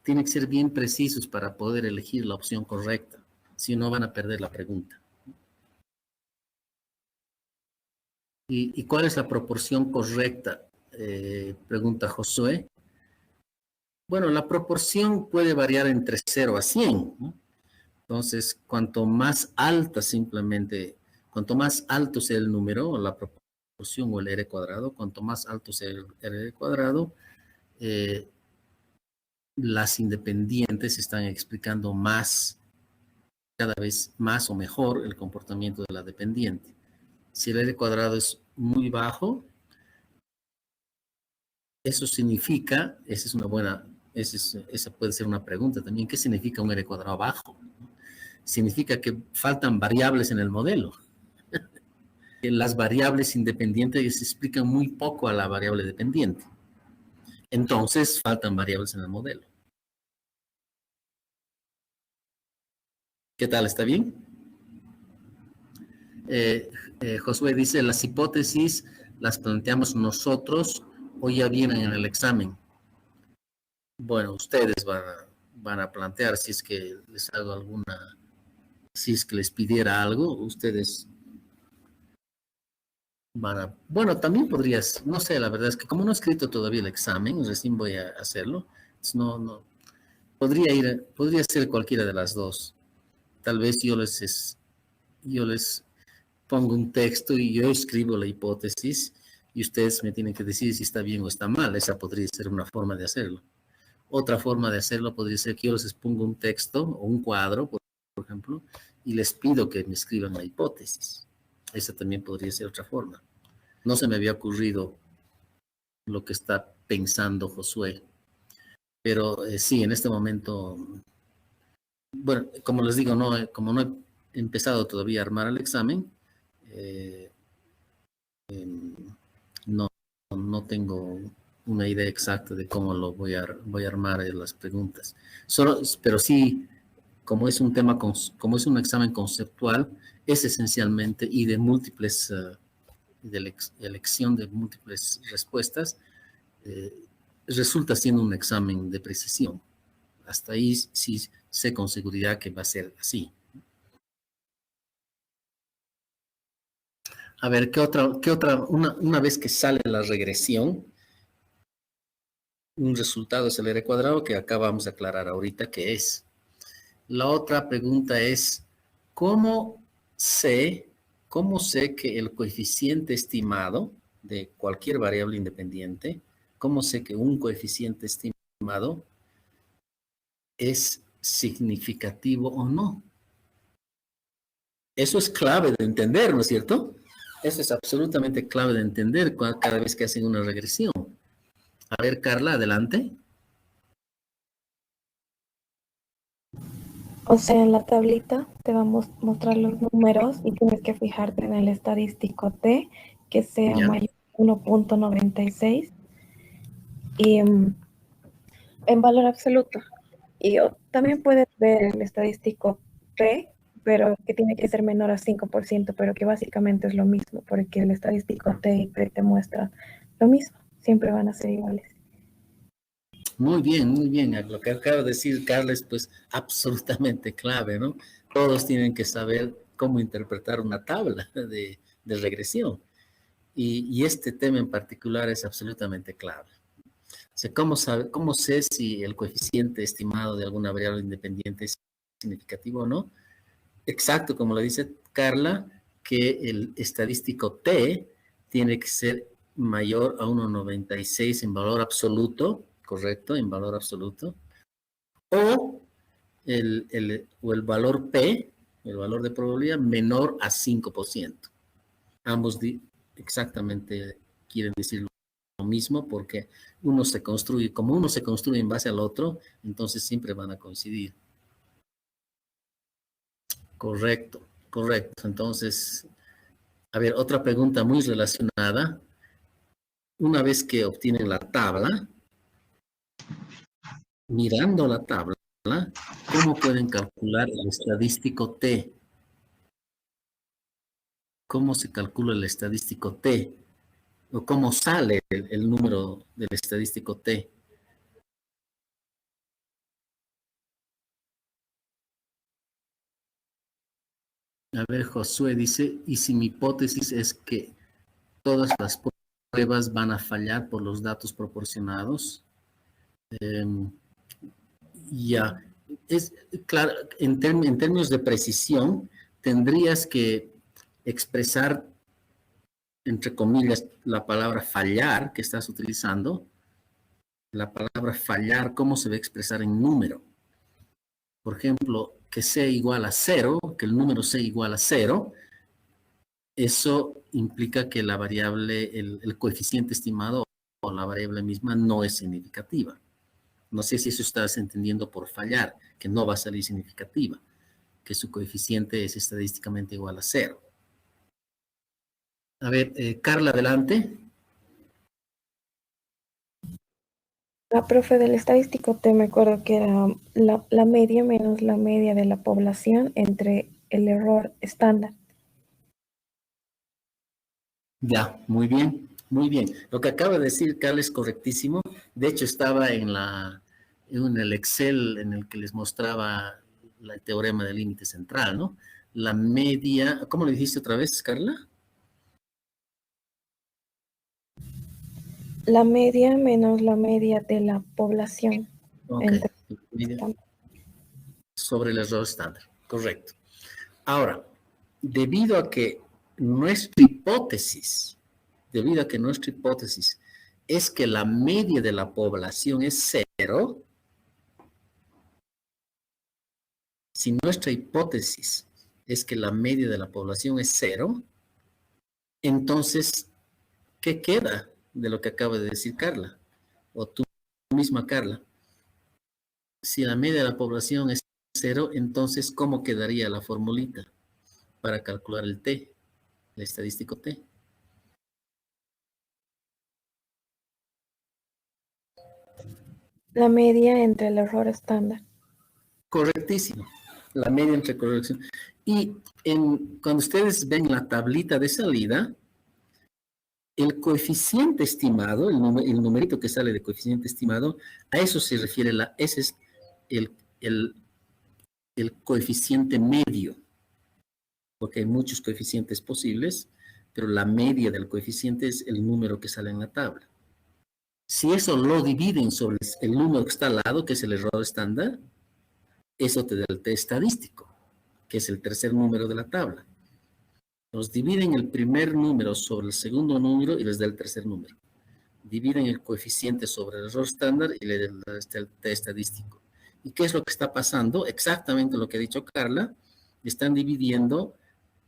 Tienen que ser bien precisos para poder elegir la opción correcta, si no van a perder la pregunta. ¿Y cuál es la proporción correcta? Pregunta Josué. Bueno, la proporción puede variar entre 0 a 100, ¿no? Entonces, cuanto más alto sea el número, o la proporción o el R cuadrado, cuanto más alto sea el R cuadrado, las independientes están explicando cada vez más o mejor el comportamiento de la dependiente. Si el R cuadrado es muy bajo, eso significa, esa puede ser una pregunta también, ¿qué significa un R cuadrado bajo? Significa que faltan variables en el modelo. Las variables independientes explican muy poco a la variable dependiente. Entonces, faltan variables en el modelo. ¿Qué tal? ¿Está bien? Josué dice, las hipótesis las planteamos nosotros o ya vienen en el examen. Bueno, ustedes van a plantear si es que les hago alguna, si es que les pidiera algo, ustedes van a, bueno, también podrías, no sé, la verdad es que como no he escrito todavía el examen, recién voy a hacerlo, no, podría ser cualquiera de las dos. Tal vez yo les pongo un texto y yo escribo la hipótesis y ustedes me tienen que decir si está bien o está mal. Esa podría ser una forma de hacerlo. Otra forma de hacerlo podría ser que yo les pongo un texto o un cuadro, por ejemplo, y les pido que me escriban la hipótesis. Esa también podría ser otra forma. No se me había ocurrido lo que está pensando Josué. Pero sí, en este momento, bueno, como les digo, como no he empezado todavía a armar el examen, no tengo una idea exacta de cómo lo voy a armar las preguntas. Pero sí, como es un tema, como es un examen conceptual, es esencialmente y de múltiples, de elección de múltiples respuestas, resulta siendo un examen de precisión. Hasta ahí sí sé con seguridad que va a ser así. A ver, ¿qué otra? Una vez que sale la regresión, un resultado es el R cuadrado que acá vamos a aclarar ahorita qué es. La otra pregunta es, ¿cómo sé que el coeficiente estimado de cualquier variable independiente, cómo sé que un coeficiente estimado es significativo o no? Eso es clave de entender, ¿no es cierto? Eso es absolutamente clave de entender cada vez que hacen una regresión. A ver, Carla, adelante. O sea, en la tablita te vamos a mostrar los números y tienes que fijarte en el estadístico T, que sea Ya. mayor a 1.96 y en valor absoluto. Y también puedes ver el estadístico P, pero que tiene que ser menor a 5%, pero que básicamente es lo mismo, porque el estadístico T y P te muestra lo mismo, siempre van a ser iguales. Muy bien, muy bien. Lo que acaba de decir Carla es pues absolutamente clave, ¿no? Todos tienen que saber cómo interpretar una tabla de regresión. Y este tema en particular es absolutamente clave. O sea, ¿cómo sé si el coeficiente estimado de alguna variable independiente es significativo o no? Exacto, como lo dice Carla, que el estadístico T tiene que ser mayor a 1.96 en valor absoluto, correcto, en valor absoluto, o el valor P, el valor de probabilidad, menor a 5%. Ambos exactamente quieren decir lo mismo porque como uno se construye en base al otro, entonces siempre van a coincidir. Correcto, correcto. Entonces, a ver, otra pregunta muy relacionada. Una vez que obtienen la tabla, mirando la tabla, ¿cómo pueden calcular el estadístico T? ¿Cómo se calcula el estadístico T? ¿O cómo sale el número del estadístico T? A ver, Josué dice, y si mi hipótesis es que todas las pruebas van a fallar por los datos proporcionados. Ya, es claro, en términos de precisión, tendrías que expresar, entre comillas, la palabra fallar que estás utilizando. La palabra fallar, ¿cómo se va a expresar en número? Por ejemplo, que sea igual a 0, que el número sea igual a 0, eso implica que la variable, el coeficiente estimado o la variable misma no es significativa. No sé si eso estás entendiendo por fallar, que no va a salir significativa, que su coeficiente es estadísticamente igual a 0. A ver, Carla, adelante. La profe del estadístico T me acuerdo que era la media menos la media de la población entre el error estándar. Ya, muy bien, muy bien. Lo que acaba de decir Carla es correctísimo. De hecho, estaba en el Excel en el que les mostraba el teorema del límite central, ¿no? La media, ¿cómo le dijiste otra vez, Carla? La media menos la media de la población. Ok, Entre- sobre el error estándar, correcto. Ahora, debido a que nuestra hipótesis es que la media de la población es 0, si nuestra hipótesis es que la media de la población es 0, entonces, ¿qué queda de lo que acaba de decir Carla? O tú misma, Carla. Si la media de la población es 0, entonces, ¿cómo quedaría la formulita para calcular el T, el estadístico T? La media entre el error estándar. Correctísimo. La media entre corrección. Y cuando ustedes ven la tablita de salida, el coeficiente estimado, el numerito que sale de coeficiente estimado, a eso se refiere, ese es el coeficiente medio, porque hay muchos coeficientes posibles, pero la media del coeficiente es el número que sale en la tabla. Si eso lo dividen sobre el número que está al lado, que es el error estándar, eso te da el T estadístico, que es el tercer número de la tabla. Nos dividen el primer número sobre el segundo número y les da el tercer número. Dividen el coeficiente sobre el error estándar y le da el T estadístico. ¿Y qué es lo que está pasando? Exactamente lo que ha dicho Carla. Están dividiendo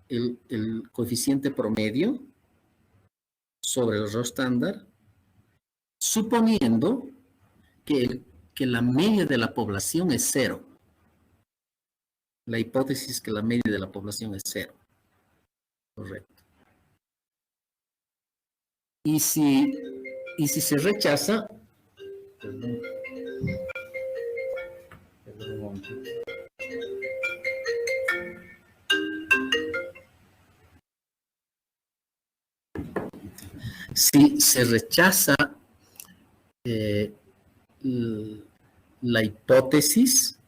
el coeficiente promedio sobre el error estándar, suponiendo que la media de la población es 0. La hipótesis es que la media de la población es 0. Correcto. Y si se rechaza, perdón un momentito. Si se rechaza la hipótesis,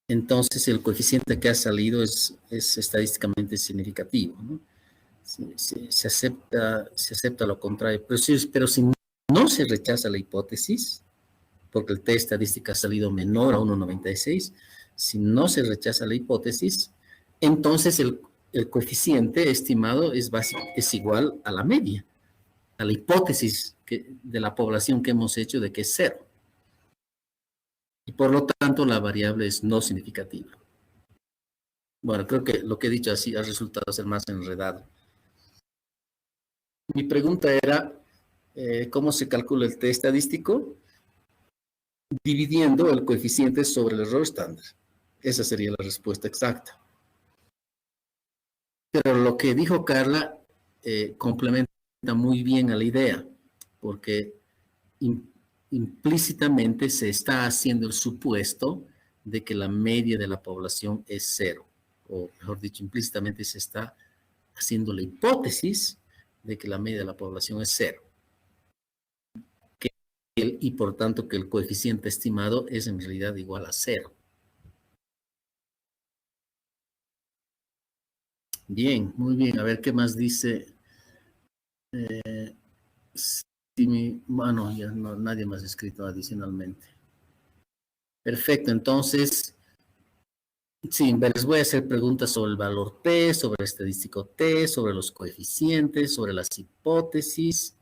entonces el coeficiente que ha salido es estadísticamente significativo, ¿no? Se acepta lo contrario. Pero si no se rechaza la hipótesis, porque el T estadística ha salido menor a 1,96, si no se rechaza la hipótesis, entonces el coeficiente estimado es igual a la media, a la hipótesis de la población que hemos hecho de que es 0. Y por lo tanto la variable es no significativa. Bueno, creo que lo que he dicho así ha resultado ser más enredado. Mi pregunta era, ¿cómo se calcula el T estadístico? Dividiendo el coeficiente sobre el error estándar. Esa sería la respuesta exacta. Pero lo que dijo Carla complementa muy bien a la idea, porque implícitamente se está haciendo el supuesto de que la media de la población es 0. O mejor dicho, implícitamente se está haciendo la hipótesis de que la media de la población es 0. Y por tanto que el coeficiente estimado es en realidad igual a 0. Bien, muy bien. A ver qué más dice. Bueno, ya no, nadie más ha escrito adicionalmente. Perfecto, entonces, sí, les voy a hacer preguntas sobre el valor T, sobre el estadístico T, sobre los coeficientes, sobre las hipótesis,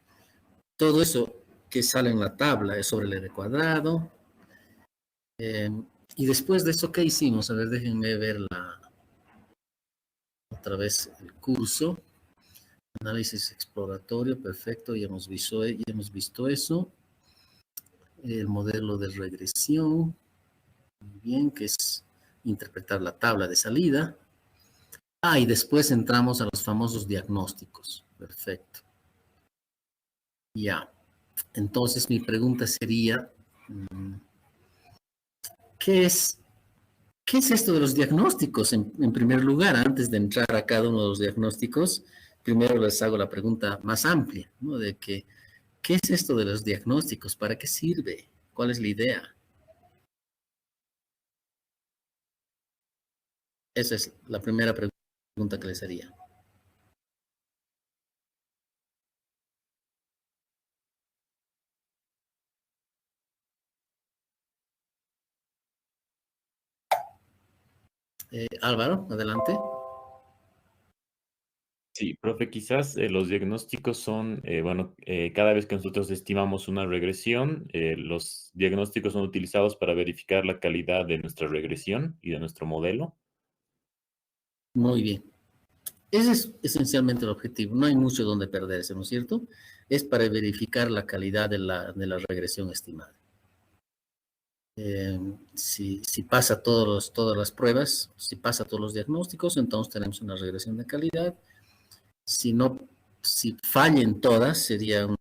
todo eso que sale en la tabla es sobre el R cuadrado. Y después de eso, ¿qué hicimos? A ver, déjenme ver otra vez el curso. Análisis exploratorio, perfecto, ya hemos visto eso. El modelo de regresión, muy bien, que es interpretar la tabla de salida. Y después entramos a los famosos diagnósticos. Perfecto. Ya. Entonces mi pregunta sería, ¿qué es esto de los diagnósticos? En primer lugar, antes de entrar a cada uno de los diagnósticos, primero les hago la pregunta más amplia, ¿no? De que, ¿qué es esto de los diagnósticos? ¿Para qué sirve? ¿Cuál es la idea? Esa es la primera pregunta que les haría. Álvaro, adelante. Sí, profe, quizás los diagnósticos son, cada vez que nosotros estimamos una regresión, los diagnósticos son utilizados para verificar la calidad de nuestra regresión y de nuestro modelo. Muy bien. Ese es esencialmente el objetivo. No hay mucho donde perderse, ¿no es cierto? Es para verificar la calidad de la regresión estimada. Si pasa todas las pruebas, si pasa todos los diagnósticos, entonces tenemos una regresión de calidad. Si fallen todas, sería una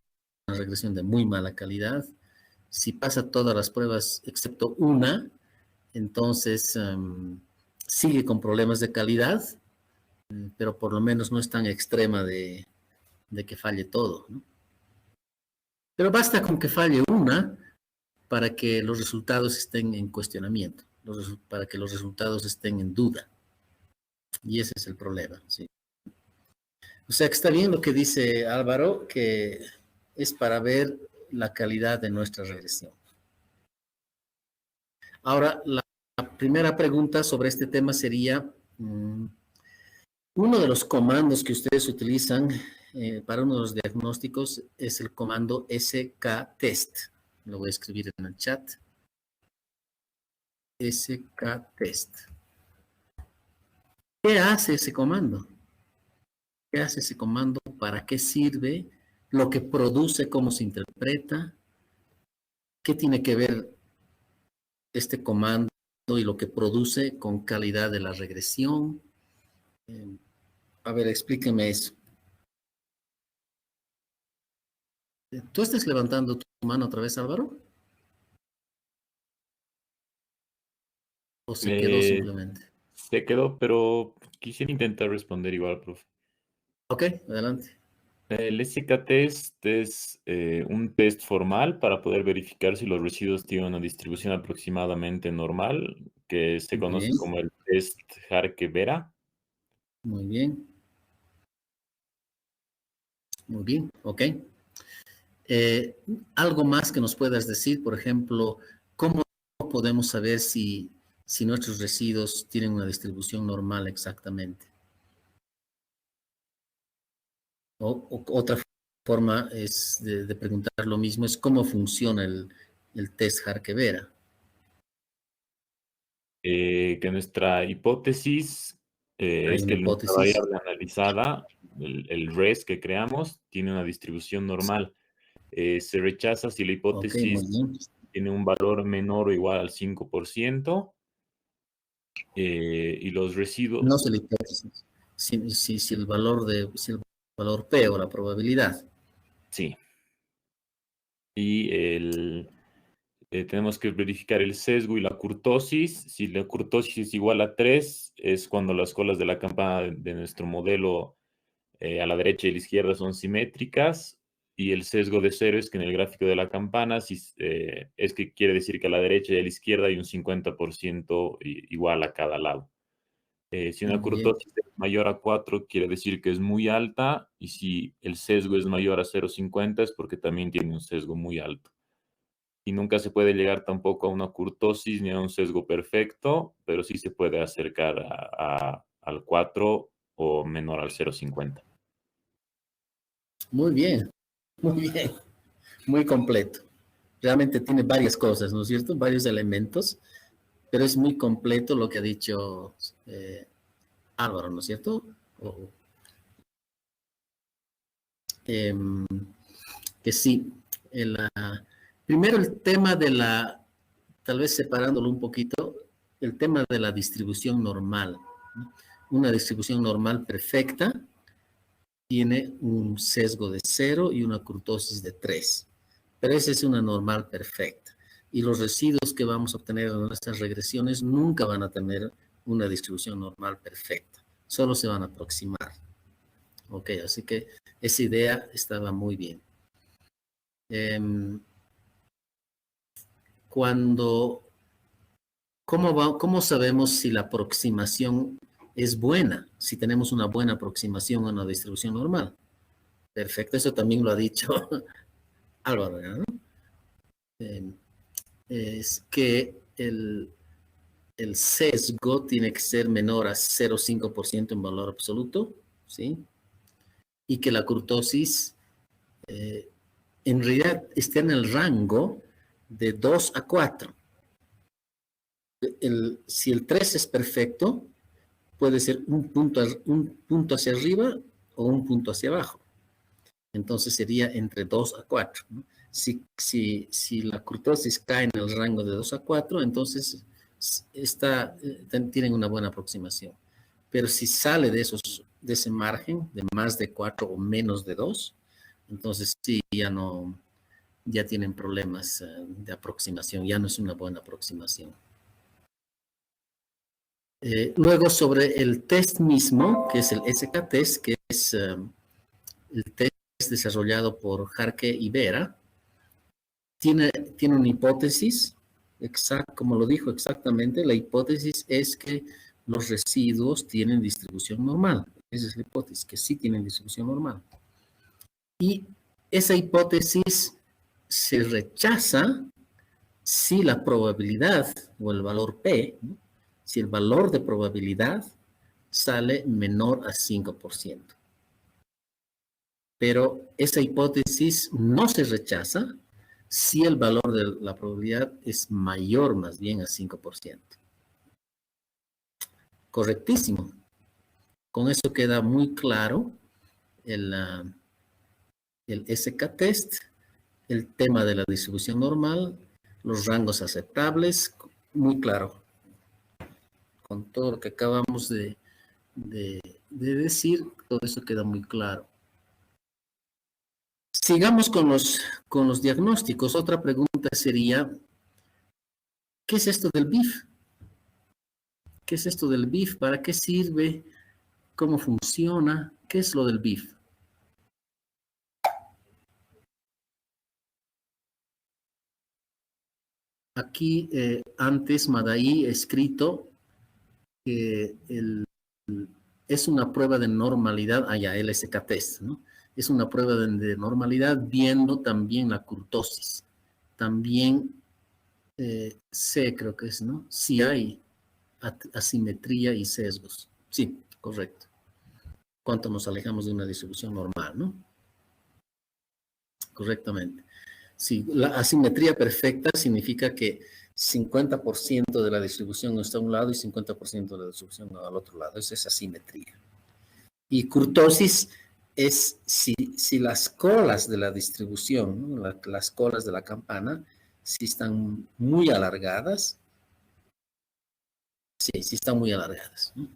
regresión de muy mala calidad. Si pasa todas las pruebas excepto una, entonces sigue con problemas de calidad, pero por lo menos no es tan extrema de que falle todo, ¿no? Pero basta con que falle una para que los resultados estén en cuestionamiento, para que los resultados estén en duda. Y ese es el problema, ¿sí? O sea que está bien lo que dice Álvaro, que es para ver la calidad de nuestra regresión. Ahora, la primera pregunta sobre este tema sería, uno de los comandos que ustedes utilizan para uno de los diagnósticos es el comando SK-test. Lo voy a escribir en el chat. SK-test. ¿Qué hace ese comando? ¿Qué hace ese comando? ¿Para qué sirve? ¿Lo que produce? ¿Cómo se interpreta? ¿Qué tiene que ver este comando y lo que produce con calidad de la regresión? A ver, explíqueme eso. ¿Tú estás levantando tu mano otra vez, Álvaro? ¿O se quedó simplemente? Se quedó, pero quisiera intentar responder igual, profe. Ok, adelante. El SK-test es un test formal para poder verificar si los residuos tienen una distribución aproximadamente normal, que se conoce como el test Harke-Vera. Muy bien. Muy bien, ok. Algo más que nos puedas decir, por ejemplo, ¿cómo podemos saber si nuestros residuos tienen una distribución normal exactamente? Otra forma es de preguntar lo mismo, es cómo funciona el test Harke-Vera. Que nuestra hipótesis es que nuestra variable analizada, el res que creamos, tiene una distribución normal. Se rechaza si la hipótesis tiene un valor menor o igual al 5%, y los residuos... No se la hipótesis, si el valor P o la probabilidad. Sí. Y tenemos que verificar el sesgo y la kurtosis. Si la kurtosis es igual a 3, es cuando las colas de la campana de nuestro modelo a la derecha y a la izquierda son simétricas. Y el sesgo de 0 es que en el gráfico de la campana es que quiere decir que a la derecha y a la izquierda hay un 50% igual a cada lado. Si una kurtosis es mayor a 4, quiere decir que es muy alta. Y si el sesgo es mayor a 0,50 es porque también tiene un sesgo muy alto. Y nunca se puede llegar tampoco a una kurtosis ni a un sesgo perfecto, pero sí se puede acercar al 4 o menor al 0,50. Muy bien, muy completo. Realmente tiene varias cosas, ¿no es cierto? Varios elementos, pero es muy completo lo que ha dicho Álvaro, ¿no es cierto? Que sí. Primero el tema tal vez separándolo un poquito, el tema de la distribución normal, ¿no? Una distribución normal perfecta tiene un sesgo de 0 y una kurtosis de 3. Pero esa es una normal perfecta. Y los residuos que vamos a obtener en nuestras regresiones nunca van a tener una distribución normal perfecta. Solo se van a aproximar. Ok, así que esa idea estaba muy bien. ¿Cómo sabemos si la aproximación es buena? Si tenemos una buena aproximación a una distribución normal. Perfecto, eso también lo ha dicho Álvaro, ¿no? Es que el sesgo tiene que ser menor a 0,5% en valor absoluto, ¿sí? Y que la kurtosis en realidad está en el rango de 2 a 4. Si el 3 es perfecto, puede ser un punto hacia arriba o un punto hacia abajo. Entonces sería entre 2 a 4, ¿no? Si la kurtosis cae en el rango de 2 a 4, entonces tienen una buena aproximación. Pero si sale de ese margen, de más de 4 o menos de 2, entonces sí, ya tienen problemas de aproximación, ya no es una buena aproximación. Luego sobre el test mismo, que es el SK-test, que es el test desarrollado por Jarque y Vera, tiene una hipótesis, como lo dijo exactamente, la hipótesis es que los residuos tienen distribución normal. Esa es la hipótesis, que sí tienen distribución normal. Y esa hipótesis se rechaza si la probabilidad o el valor P, ¿no? Si el valor de probabilidad sale menor a 5%. Pero esa hipótesis no se rechaza si el valor de la probabilidad es mayor más bien a 5%. Correctísimo. Con eso queda muy claro el SK-test, el tema de la distribución normal, los rangos aceptables, muy claro. Con todo lo que acabamos de decir, todo eso queda muy claro. Sigamos con los diagnósticos. Otra pregunta sería, ¿qué es esto del BIF? ¿Qué es esto del BIF? ¿Para qué sirve? ¿Cómo funciona? ¿Qué es lo del BIF? Aquí antes Madaí ha escrito que es una prueba de normalidad, el SK-test, ¿no? Es una prueba de normalidad viendo también la kurtosis. También C creo que es, ¿no? Si hay asimetría y sesgos. Sí, correcto. ¿Cuánto nos alejamos de una distribución normal, no? Correctamente. Sí, la asimetría perfecta significa que 50% de la distribución está a un lado y 50% de la distribución al otro lado. Esa es asimetría. Y kurtosis es si las colas de la distribución, ¿no? Las colas de la campana, si están muy alargadas, sí están muy alargadas, ¿no?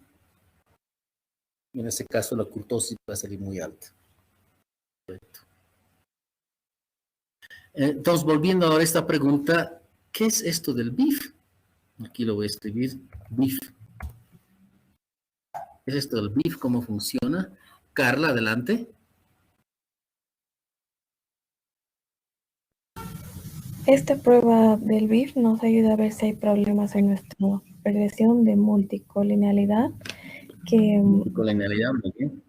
En ese caso la kurtosis va a salir muy alta. Correcto. Entonces, volviendo ahora a esta pregunta, ¿qué es esto del BIF? Aquí lo voy a escribir, BIF. ¿Qué es esto del BIF? ¿Cómo funciona? Carla, adelante. Esta prueba del BIF nos ayuda a ver si hay problemas en nuestra regresión de multicolinealidad. Multicolinealidad, muy bien.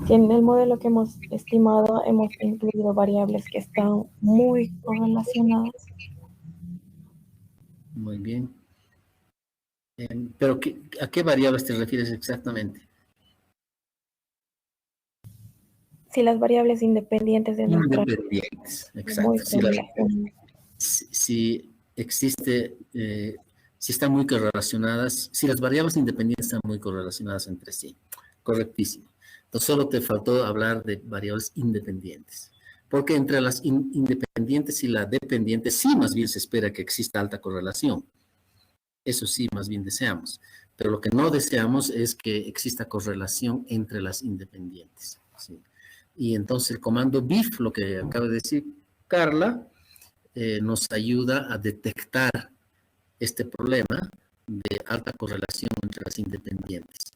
Que en el modelo que hemos estimado hemos incluido variables que están muy correlacionadas. Muy bien. Pero ¿a qué variables te refieres exactamente? Si las variables independientes de nuestra... Independientes, exacto. Si existe, si están muy correlacionadas, si las variables independientes están muy correlacionadas entre sí. Correctísimo. Entonces solo te faltó hablar de variables independientes. Porque entre las independientes y la dependiente sí más bien se espera que exista alta correlación. Eso sí más bien deseamos. Pero lo que no deseamos es que exista correlación entre las independientes. ¿Sí? Y entonces el comando BIF, lo que acaba de decir Carla, nos ayuda a detectar este problema de alta correlación entre las independientes.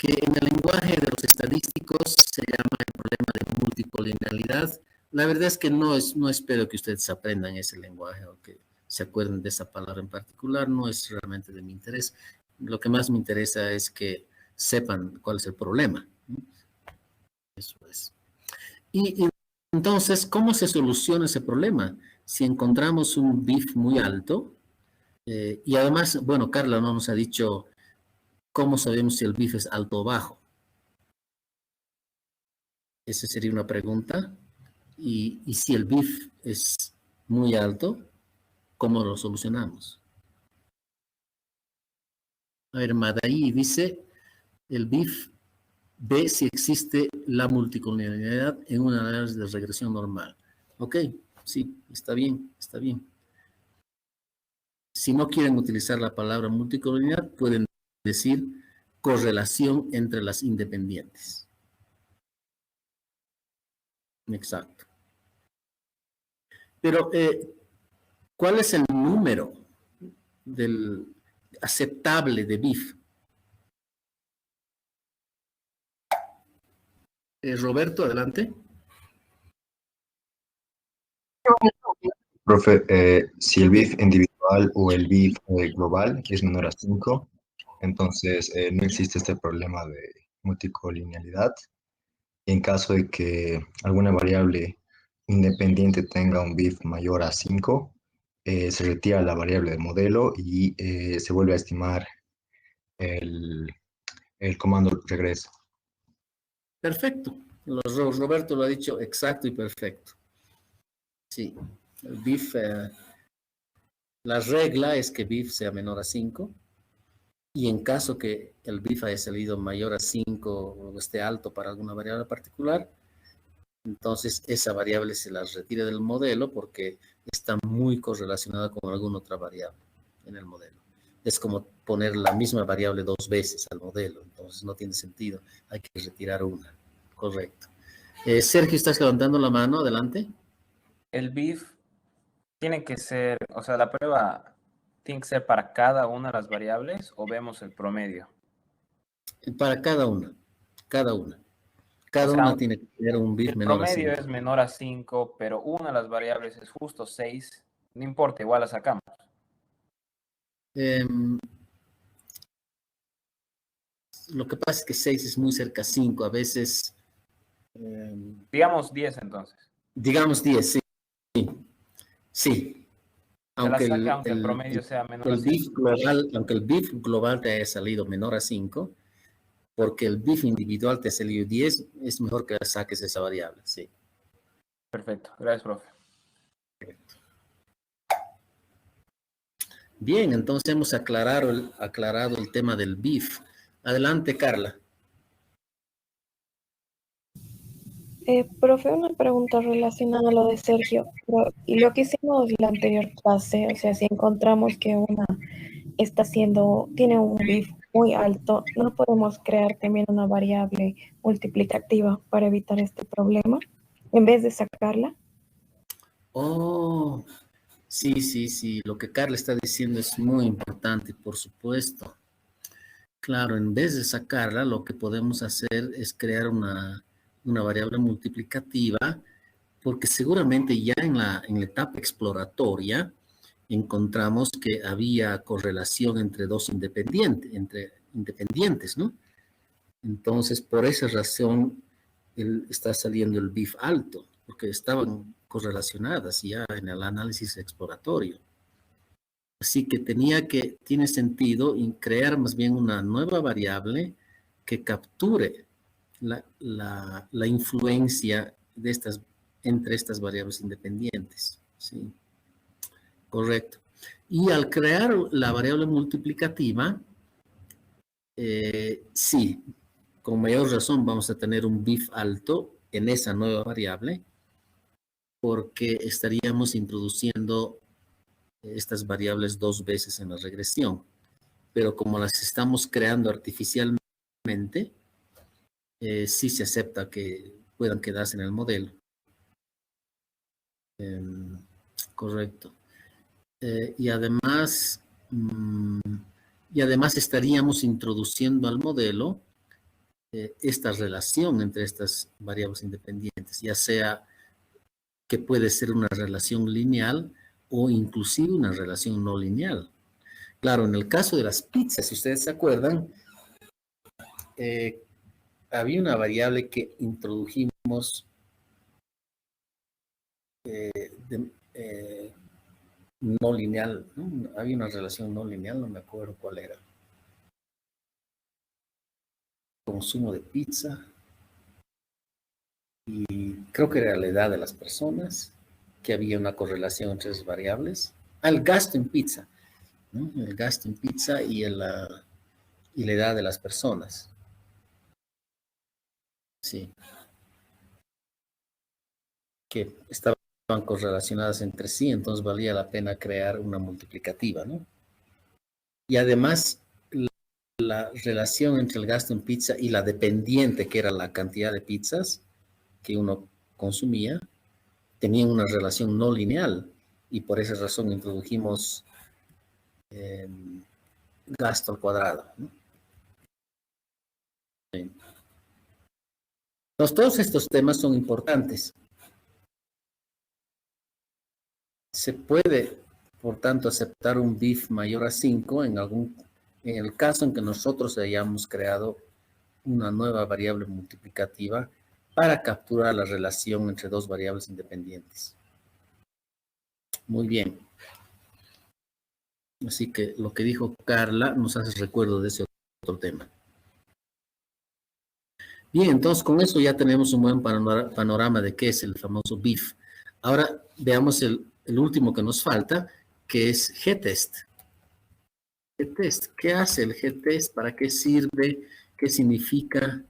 que en el lenguaje de los estadísticos se llama el problema de multicolinialidad. La verdad es que no espero que ustedes aprendan ese lenguaje o que se acuerden de esa palabra en particular, no es realmente de mi interés. Lo que más me interesa es que sepan cuál es el problema. Eso es. Y entonces, ¿cómo se soluciona ese problema? Si encontramos un BIF muy alto, y además, bueno, Carla no nos ha dicho cómo sabemos si el BIF es alto o bajo. Esa sería una pregunta. Y si el BIF es muy alto, ¿cómo lo solucionamos? A ver, Madaí dice, el BIF ve si existe la multicolonialidad en una análisis de regresión normal. Ok, sí, está bien, está bien. Si no quieren utilizar la palabra multicolonialidad, pueden decir correlación entre las independientes. Exacto. Pero, ¿cuál es el número del aceptable de BIF? Roberto, adelante. Profe, si el BIF individual o el BIF global es menor a 5, entonces no existe este problema de multicolinialidad. Y en caso de que alguna variable independiente tenga un BIF mayor a 5, se retira la variable del modelo y se vuelve a estimar el comando regreso. Perfecto. Roberto lo ha dicho exacto y perfecto. Sí, el BIF, la regla es que BIF sea menor a 5 y en caso que el BIF haya salido mayor a 5 o esté alto para alguna variable particular, entonces esa variable se la retira del modelo porque está muy correlacionada con alguna otra variable en el modelo. Es como poner la misma variable 2 veces al modelo, entonces no tiene sentido, hay que retirar una. Correcto. Sergio, estás levantando la mano, adelante. El BIF tiene que ser, o sea, la prueba tiene que ser para cada una de las variables o vemos el promedio. Para cada una, cada una. Cada O sea, una tiene que tener un BIF el menor a 5. promedio es menor a 5, pero una de las variables es justo 6, no importa, igual la sacamos. Lo que pasa es que 6 es muy cerca a 5, a veces... digamos 10 entonces. Digamos 10, sí. Sí. Aunque el promedio sea menor a 5. Aunque el BIF global te haya salido menor a 5, porque el BIF individual te ha salido 10, es mejor que saques esa variable, sí. Perfecto, gracias, profe. Bien, entonces hemos aclarado el tema del BIF. Adelante, Carla. Profe, una pregunta relacionada a lo de Sergio. Y lo que hicimos en la anterior clase, o sea, si encontramos que una tiene un BIF muy alto, ¿no podemos crear también una variable multiplicativa para evitar este problema en vez de sacarla? Oh, sí. Lo que Carla está diciendo es muy importante, por supuesto. Claro, en vez de sacarla, lo que podemos hacer es crear una variable multiplicativa, porque seguramente ya en la etapa exploratoria encontramos que había correlación entre dos independientes, ¿no? Entonces, por esa razón, está saliendo el BIF alto, porque estaban correlacionadas ya en el análisis exploratorio. Así que tiene sentido crear más bien una nueva variable que capture la influencia entre estas variables independientes. ¿Sí? Correcto. Y al crear la variable multiplicativa, sí, con mayor razón vamos a tener un BIF alto en esa nueva variable, porque estaríamos introduciendo estas variables 2 veces en la regresión. Pero como las estamos creando artificialmente, sí se acepta que puedan quedarse en el modelo. Correcto. Y además estaríamos introduciendo al modelo esta relación entre estas variables independientes, ya sea que puede ser una relación lineal o inclusive una relación no lineal. Claro, en el caso de las pizzas, si ustedes se acuerdan, había una variable que introdujimos no lineal, ¿no? Había una relación no lineal, no me acuerdo cuál era. Consumo de pizza. Y creo que era la edad de las personas, que había una correlación entre esas variables. El gasto en pizza, ¿no? El gasto en pizza y la edad de las personas. Sí. Que estaban correlacionadas entre sí, entonces valía la pena crear una multiplicativa, ¿no? Y además, la relación entre el gasto en pizza y la dependiente, que era la cantidad de pizzas que uno consumía, tenían una relación no lineal, y por esa razón introdujimos gasto al cuadrado, ¿no? Sí. Entonces, todos estos temas son importantes. Se puede, por tanto, aceptar un BIF mayor a 5 en el caso en que nosotros hayamos creado una nueva variable multiplicativa para capturar la relación entre dos variables independientes. Muy bien. Así que lo que dijo Carla nos hace recuerdo de ese otro tema. Bien, entonces con eso ya tenemos un buen panorama de qué es el famoso BIF. Ahora veamos el último que nos falta, que es G-test. G-test, ¿qué hace el G-test? ¿Para qué sirve? ¿Qué significa?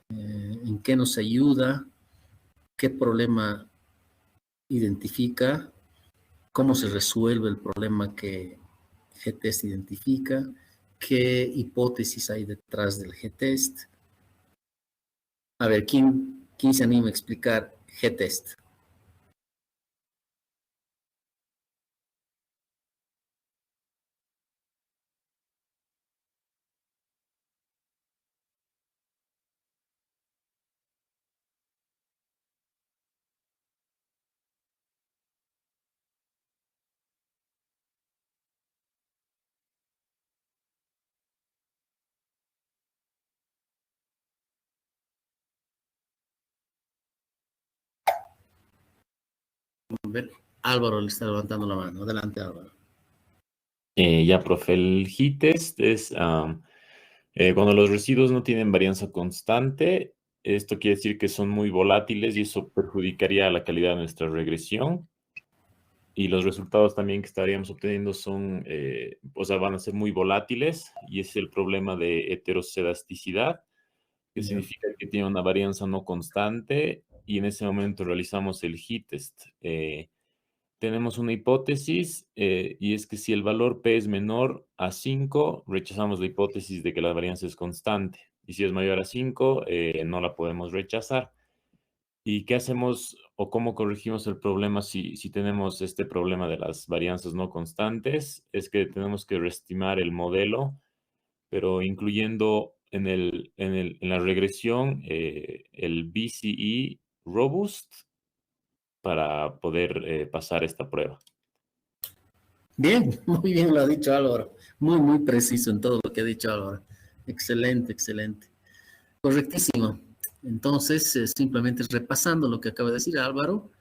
¿En qué nos ayuda? ¿Qué problema identifica? ¿Cómo se resuelve el problema que G-test identifica? ¿Qué hipótesis hay detrás del G-test? A ver, ¿quién se anima a explicar G-test? Álvaro le está levantando la mano. Adelante, Álvaro. Ya, profe, el G-test es cuando los residuos no tienen varianza constante. Esto quiere decir que son muy volátiles y eso perjudicaría la calidad de nuestra regresión. Y los resultados también que estaríamos obteniendo son, van a ser muy volátiles, y ese es el problema de heterocedasticidad, que significa que tiene una varianza no constante, y en ese momento realizamos el G-test. Tenemos una hipótesis, y es que si el valor P es menor a 5, rechazamos la hipótesis de que la varianza es constante. Y si es mayor a 5, no la podemos rechazar. ¿Y qué hacemos o cómo corregimos el problema si tenemos este problema de las varianzas no constantes? Es que tenemos que reestimar el modelo, pero incluyendo en la regresión el BCE Robust para poder pasar esta prueba. Bien, muy bien lo ha dicho Álvaro. Muy, muy preciso en todo lo que ha dicho Álvaro. Excelente, excelente. Correctísimo. Entonces, simplemente repasando lo que acaba de decir Álvaro,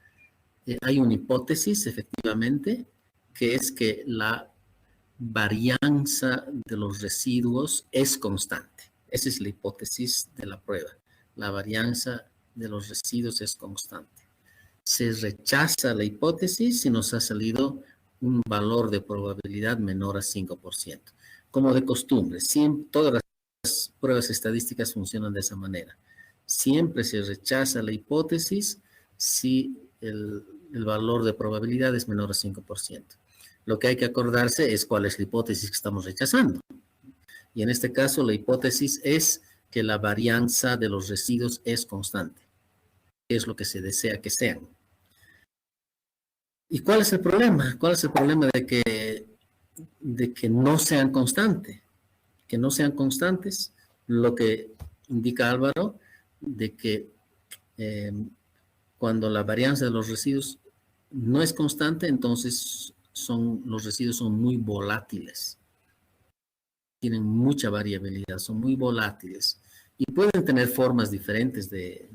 hay una hipótesis, efectivamente, que es que la varianza de los residuos es constante. Esa es la hipótesis de la prueba. La varianza de los residuos es constante. Se rechaza la hipótesis si nos ha salido un valor de probabilidad menor a 5%. Como de costumbre, todas las pruebas estadísticas funcionan de esa manera. Siempre se rechaza la hipótesis si el valor de probabilidad es menor a 5%. Lo que hay que acordarse es cuál es la hipótesis que estamos rechazando. Y en este caso, la hipótesis es que la varianza de los residuos es constante. Es lo que se desea que sean. ¿Y cuál es el problema? ¿Cuál es el problema de que no sean constantes? Que no sean constantes. Lo que indica Álvaro, de que cuando la varianza de los residuos no es constante, entonces los residuos son muy volátiles. Tienen mucha variabilidad, son muy volátiles. Y pueden tener formas diferentes de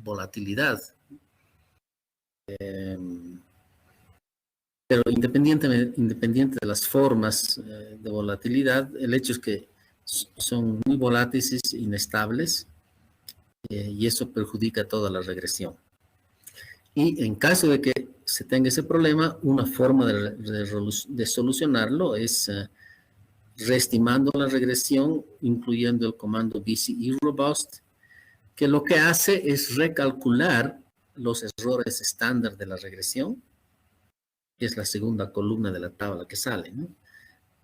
volatilidad. Pero independiente de las formas de volatilidad, el hecho es que son muy volátiles, inestables, y eso perjudica toda la regresión. Y en caso de que se tenga ese problema, una forma de solucionarlo es reestimando la regresión, incluyendo el comando BCE Robust, que lo que hace es recalcular los errores estándar de la regresión, que es la segunda columna de la tabla que sale, ¿no?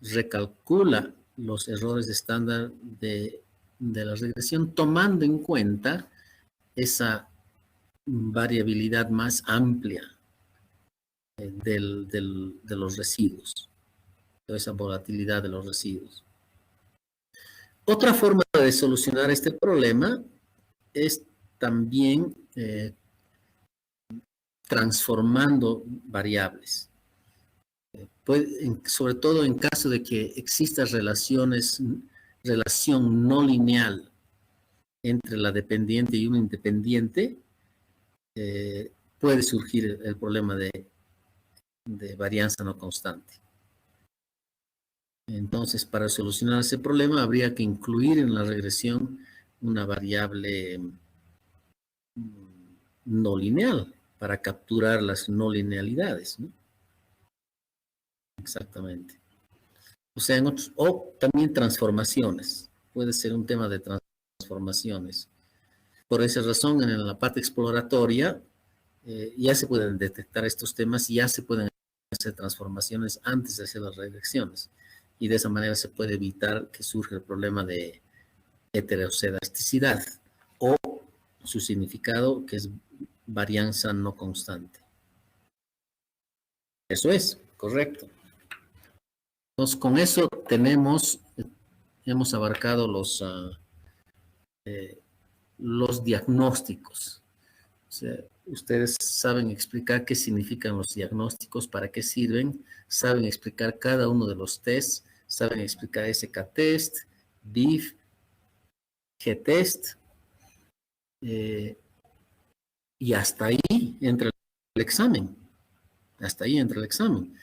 Recalcula los errores estándar de la regresión, tomando en cuenta esa variabilidad más amplia de los residuos, de esa volatilidad de los residuos. Otra forma de solucionar este problema es también transformando variables. Sobre todo en caso de que exista relación no lineal entre la dependiente y un independiente, puede surgir el problema de varianza no constante. Entonces, para solucionar ese problema, habría que incluir en la regresión una variable no lineal para capturar las no linealidades, ¿no? Exactamente. O sea, o también transformaciones. Puede ser un tema de transformaciones. Por esa razón, en la parte exploratoria, ya se pueden detectar estos temas y ya se pueden hacer transformaciones antes de hacer las regresiones. Y de esa manera se puede evitar que surja el problema de heterocedasticidad o su significado, que es varianza no constante. Eso es, correcto. Entonces, con eso hemos abarcado los diagnósticos. O sea, ustedes saben explicar qué significan los diagnósticos, para qué sirven, saben explicar cada uno de los tests, saben explicar SK-test, BIF, G-test, y hasta ahí entra el examen. Hasta ahí entra el examen.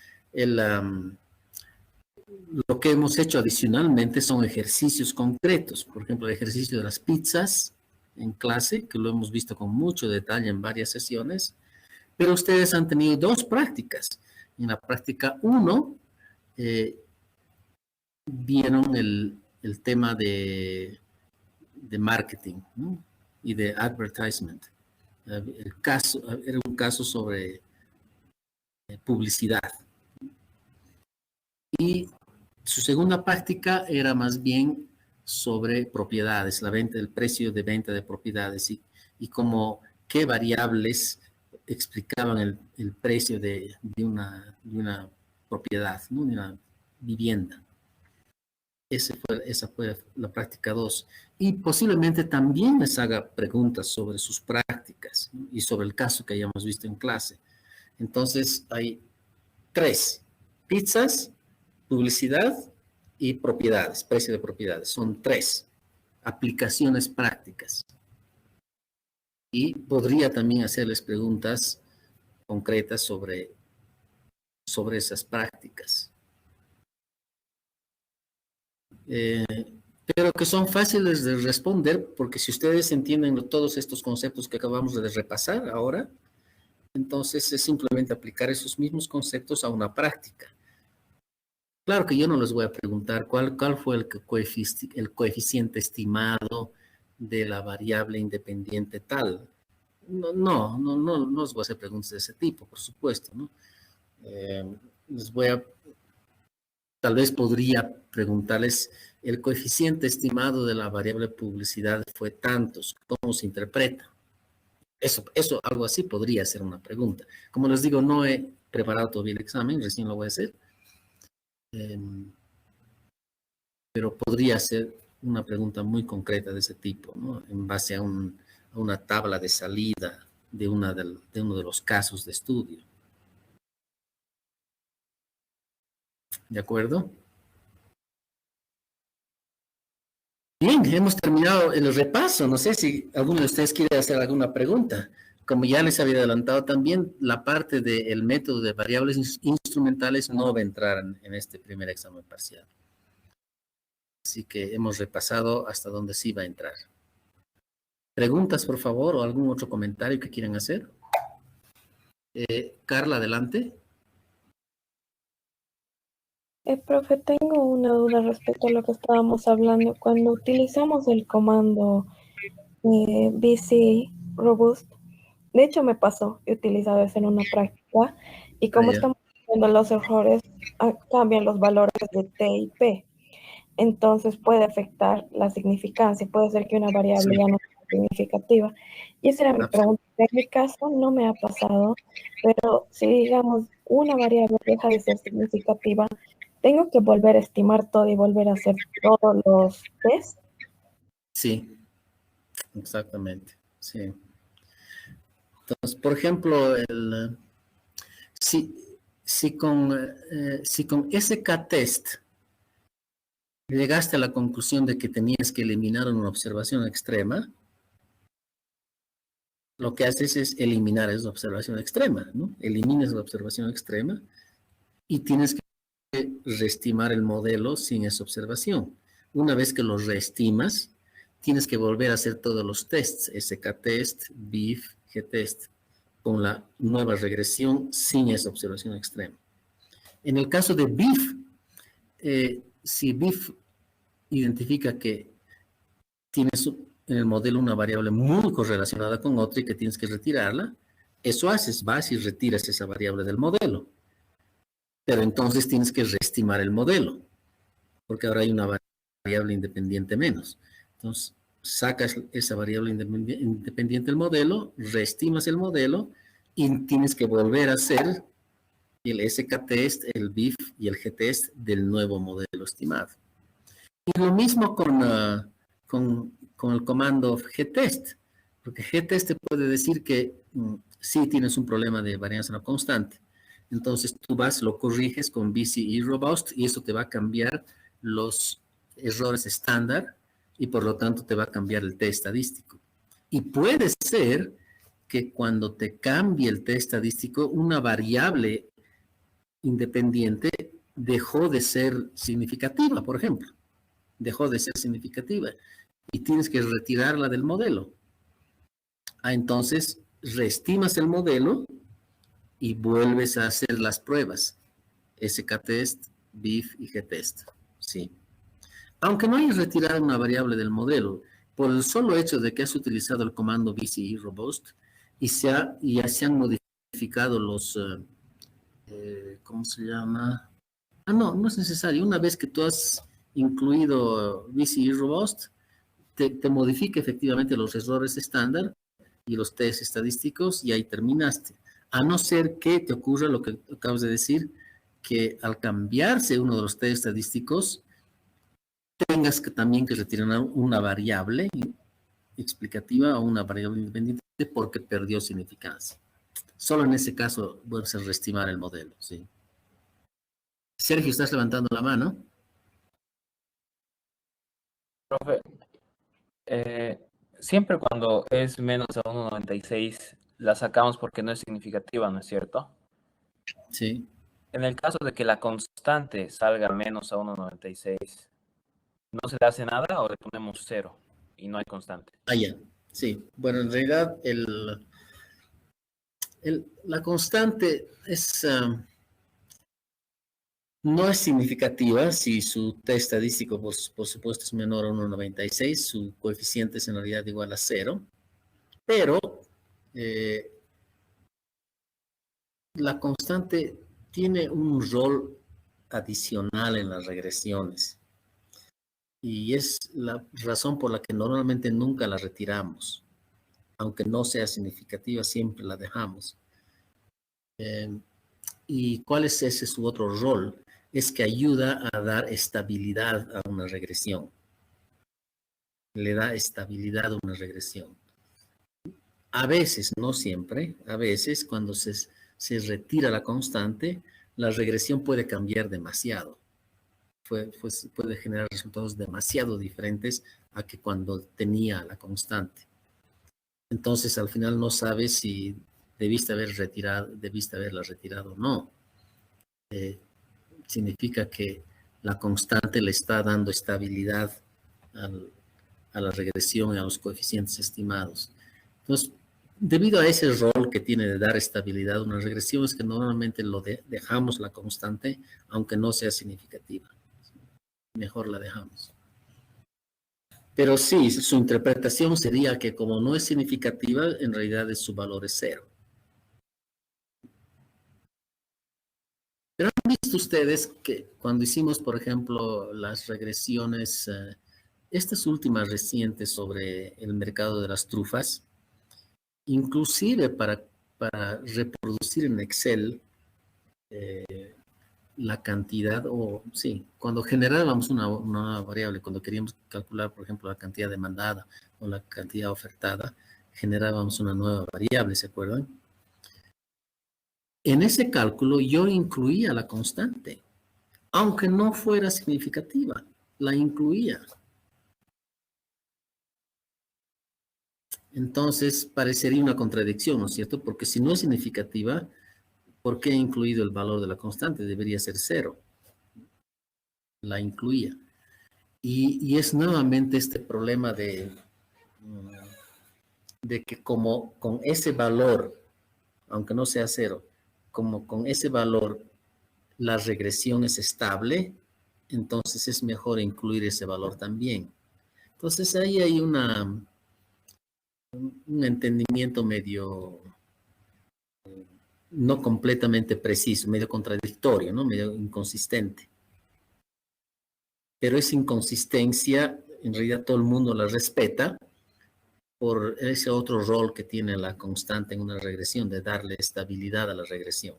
Lo que hemos hecho adicionalmente son ejercicios concretos. Por ejemplo, el ejercicio de las pizzas en clase, que lo hemos visto con mucho detalle en varias sesiones, pero ustedes han tenido dos prácticas. En la práctica 1, vieron el tema de marketing, ¿no? Y de advertisement. Era un caso sobre publicidad. Y su segunda práctica era más bien sobre propiedades, el precio de venta de propiedades y como qué variables explicaban el precio de una propiedad, ¿no? De una vivienda. Esa fue la práctica 2. Y posiblemente también les haga preguntas sobre sus prácticas, ¿no? Y sobre el caso que hayamos visto en clase. Entonces hay 3: pizzas, publicidad y propiedades, precio de propiedades. Son 3 aplicaciones prácticas. Y podría también hacerles preguntas concretas sobre esas prácticas. Pero que son fáciles de responder, porque si ustedes entienden todos estos conceptos que acabamos de repasar ahora, entonces es simplemente aplicar esos mismos conceptos a una práctica. Claro que yo no les voy a preguntar cuál fue el coeficiente estimado de la variable independiente tal. No les voy a hacer preguntas de ese tipo, por supuesto, ¿no? Tal vez podría preguntarles, el coeficiente estimado de la variable publicidad fue tantos, ¿cómo se interpreta? Eso, algo así podría ser una pregunta. Como les digo, no he preparado todavía el examen, recién lo voy a hacer. Pero podría ser una pregunta muy concreta de ese tipo, ¿no? En base a una tabla de salida de uno de los casos de estudio. ¿De acuerdo? Bien, hemos terminado el repaso. No sé si alguno de ustedes quiere hacer alguna pregunta. Como ya les había adelantado también, la parte del método de variables instrumentales no va a entrar en este primer examen parcial. Así que hemos repasado hasta donde sí va a entrar. ¿Preguntas, por favor, o algún otro comentario que quieran hacer? Carla, adelante. Profe, tengo una duda respecto a lo que estábamos hablando. Cuando utilizamos el comando BC Robust, de hecho me pasó, he utilizado eso en una práctica, y como Ya. estamos viendo los errores, cambian los valores de T y P. Entonces puede afectar la significancia, puede ser que una variable Sí. ya no sea significativa. Y esa era mi pregunta. En mi caso no me ha pasado, pero si digamos una variable deja de ser significativa, ¿tengo que volver a estimar todo y volver a hacer todos los test? Sí, exactamente. Sí. Entonces, por ejemplo, si con SK-test llegaste a la conclusión de que tenías que eliminar una observación extrema, lo que haces es eliminar esa observación extrema, ¿no? Eliminas la observación extrema y tienes que reestimar el modelo sin esa observación. Una vez que lo reestimas, tienes que volver a hacer todos los tests, SK-test, BIF, G-test, con la nueva regresión sin esa observación extrema. En el caso de BIF, si BIF identifica que tienes en el modelo una variable muy correlacionada con otra y que tienes que retirarla, eso haces, vas y retiras esa variable del modelo. Pero entonces tienes que reestimar el modelo, porque ahora hay una variable independiente menos. Entonces, sacas esa variable independiente del modelo, reestimas el modelo y tienes que volver a hacer el SK-test, el BIF y el G-test del nuevo modelo estimado. Y lo mismo con el comando G-test, porque G-test te puede decir que sí tienes un problema de varianza no constante. Entonces tú vas, lo corriges con BCE Robust y eso te va a cambiar los errores estándar y por lo tanto te va a cambiar el test estadístico. Y puede ser que cuando te cambie el test estadístico, una variable independiente dejó de ser significativa, por ejemplo. Dejó de ser significativa y tienes que retirarla del modelo. Entonces, reestimas el modelo y vuelves a hacer las pruebas. SK-test, BIF y G-test. Sí. Aunque no hayas retirado una variable del modelo, por el solo hecho de que has utilizado el comando BCE Robust y ya se han modificado los, ¿cómo se llama? No es necesario. Una vez que tú has incluido BCE Robust, te modifica efectivamente los errores estándar y los test estadísticos y ahí terminaste. A no ser que te ocurra lo que acabas de decir, que al cambiarse uno de los test estadísticos, tengas que también que retirar una variable explicativa o una variable independiente porque perdió significancia. Solo en ese caso vuelves a reestimar el modelo, ¿sí? Sergio, ¿estás levantando la mano? Profe, siempre cuando es menos a 1,96 la sacamos porque no es significativa, ¿no es cierto? Sí. En el caso de que la constante salga menos a 1,96, ¿no se le hace nada o le ponemos 0 y no hay constante? Ya. Sí. Bueno, en realidad la constante no es significativa si su test estadístico, por supuesto, es menor a 1,96, su coeficiente es en realidad igual a 0, pero la constante tiene un rol adicional en las regresiones y es la razón por la que normalmente nunca la retiramos, aunque no sea significativa, siempre la dejamos. ¿Y cuál es ese su otro rol? Es que ayuda a dar estabilidad a una regresión. le da estabilidad a una regresión. A veces, no siempre, a veces cuando se retira la constante, la regresión puede cambiar demasiado. Puede generar resultados demasiado diferentes a que cuando tenía la constante. Entonces, al final no sabes si debiste haberla retirado o no. Significa que la constante le está dando estabilidad a la regresión y a los coeficientes estimados. Entonces, debido a ese rol que tiene de dar estabilidad a una regresión, es que normalmente dejamos la constante, aunque no sea significativa. Mejor la dejamos. Pero sí, su interpretación sería que como no es significativa, en realidad su valor es 0. Pero han visto ustedes que cuando hicimos, por ejemplo, las regresiones, estas últimas recientes sobre el mercado de las trufas, inclusive para reproducir en Excel la cantidad, cuando generábamos una variable, cuando queríamos calcular, por ejemplo, la cantidad demandada o la cantidad ofertada, generábamos una nueva variable, ¿se acuerdan? En ese cálculo yo incluía la constante, aunque no fuera significativa, la incluía. Entonces parecería una contradicción, ¿no es cierto? Porque si no es significativa, ¿por qué he incluido el valor de la constante? Debería ser 0. La incluía. Y es nuevamente este problema de que como con ese valor, aunque no sea 0, como con ese valor la regresión es estable, entonces es mejor incluir ese valor también. Entonces ahí hay un entendimiento medio no completamente preciso, medio contradictorio, ¿no? Medio inconsistente. Pero esa inconsistencia, en realidad todo el mundo la respeta por ese otro rol que tiene la constante en una regresión, de darle estabilidad a la regresión.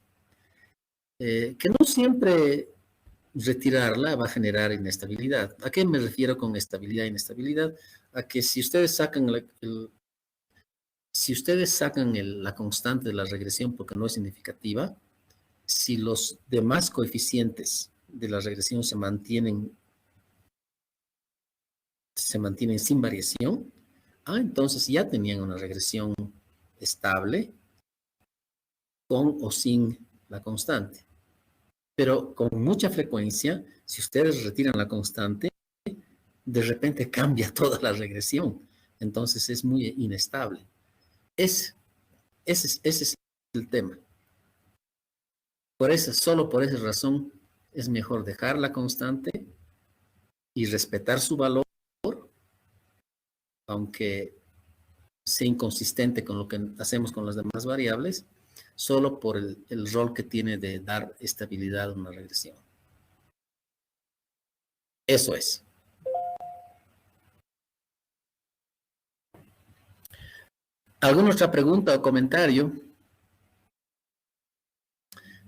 Que no siempre retirarla va a generar inestabilidad. ¿A qué me refiero con estabilidad e inestabilidad? A que si ustedes sacan la constante de la regresión porque no es significativa, si los demás coeficientes de la regresión se mantienen sin variación, entonces ya tenían una regresión estable con o sin la constante. Pero con mucha frecuencia, si ustedes retiran la constante, de repente cambia toda la regresión. Entonces es muy inestable. Ese es el tema. Solo por esa razón es mejor dejar la constante y respetar su valor, aunque sea inconsistente con lo que hacemos con las demás variables, solo por el rol que tiene de dar estabilidad a una regresión. Eso es. ¿Alguna otra pregunta o comentario?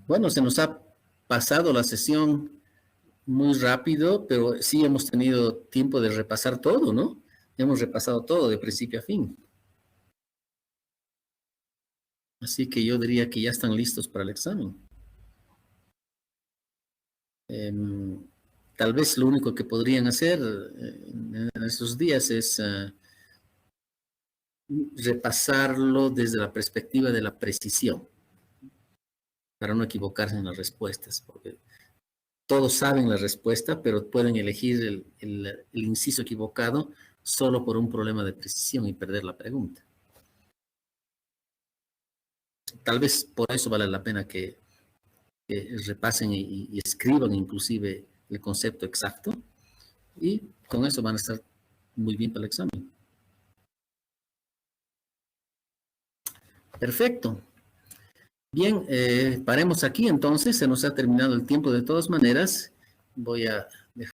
Bueno, se nos ha pasado la sesión muy rápido, pero sí hemos tenido tiempo de repasar todo, ¿no? Hemos repasado todo de principio a fin. Así que yo diría que ya están listos para el examen. Tal vez lo único que podrían hacer en estos días es repasarlo desde la perspectiva de la precisión, para no equivocarse en las respuestas, porque todos saben la respuesta, pero pueden elegir el inciso equivocado solo por un problema de precisión y perder la pregunta. Tal vez por eso vale la pena que repasen y escriban inclusive el concepto exacto, y con eso van a estar muy bien para el examen. Perfecto. Bien, paremos aquí entonces, se nos ha terminado el tiempo de todas maneras. Voy a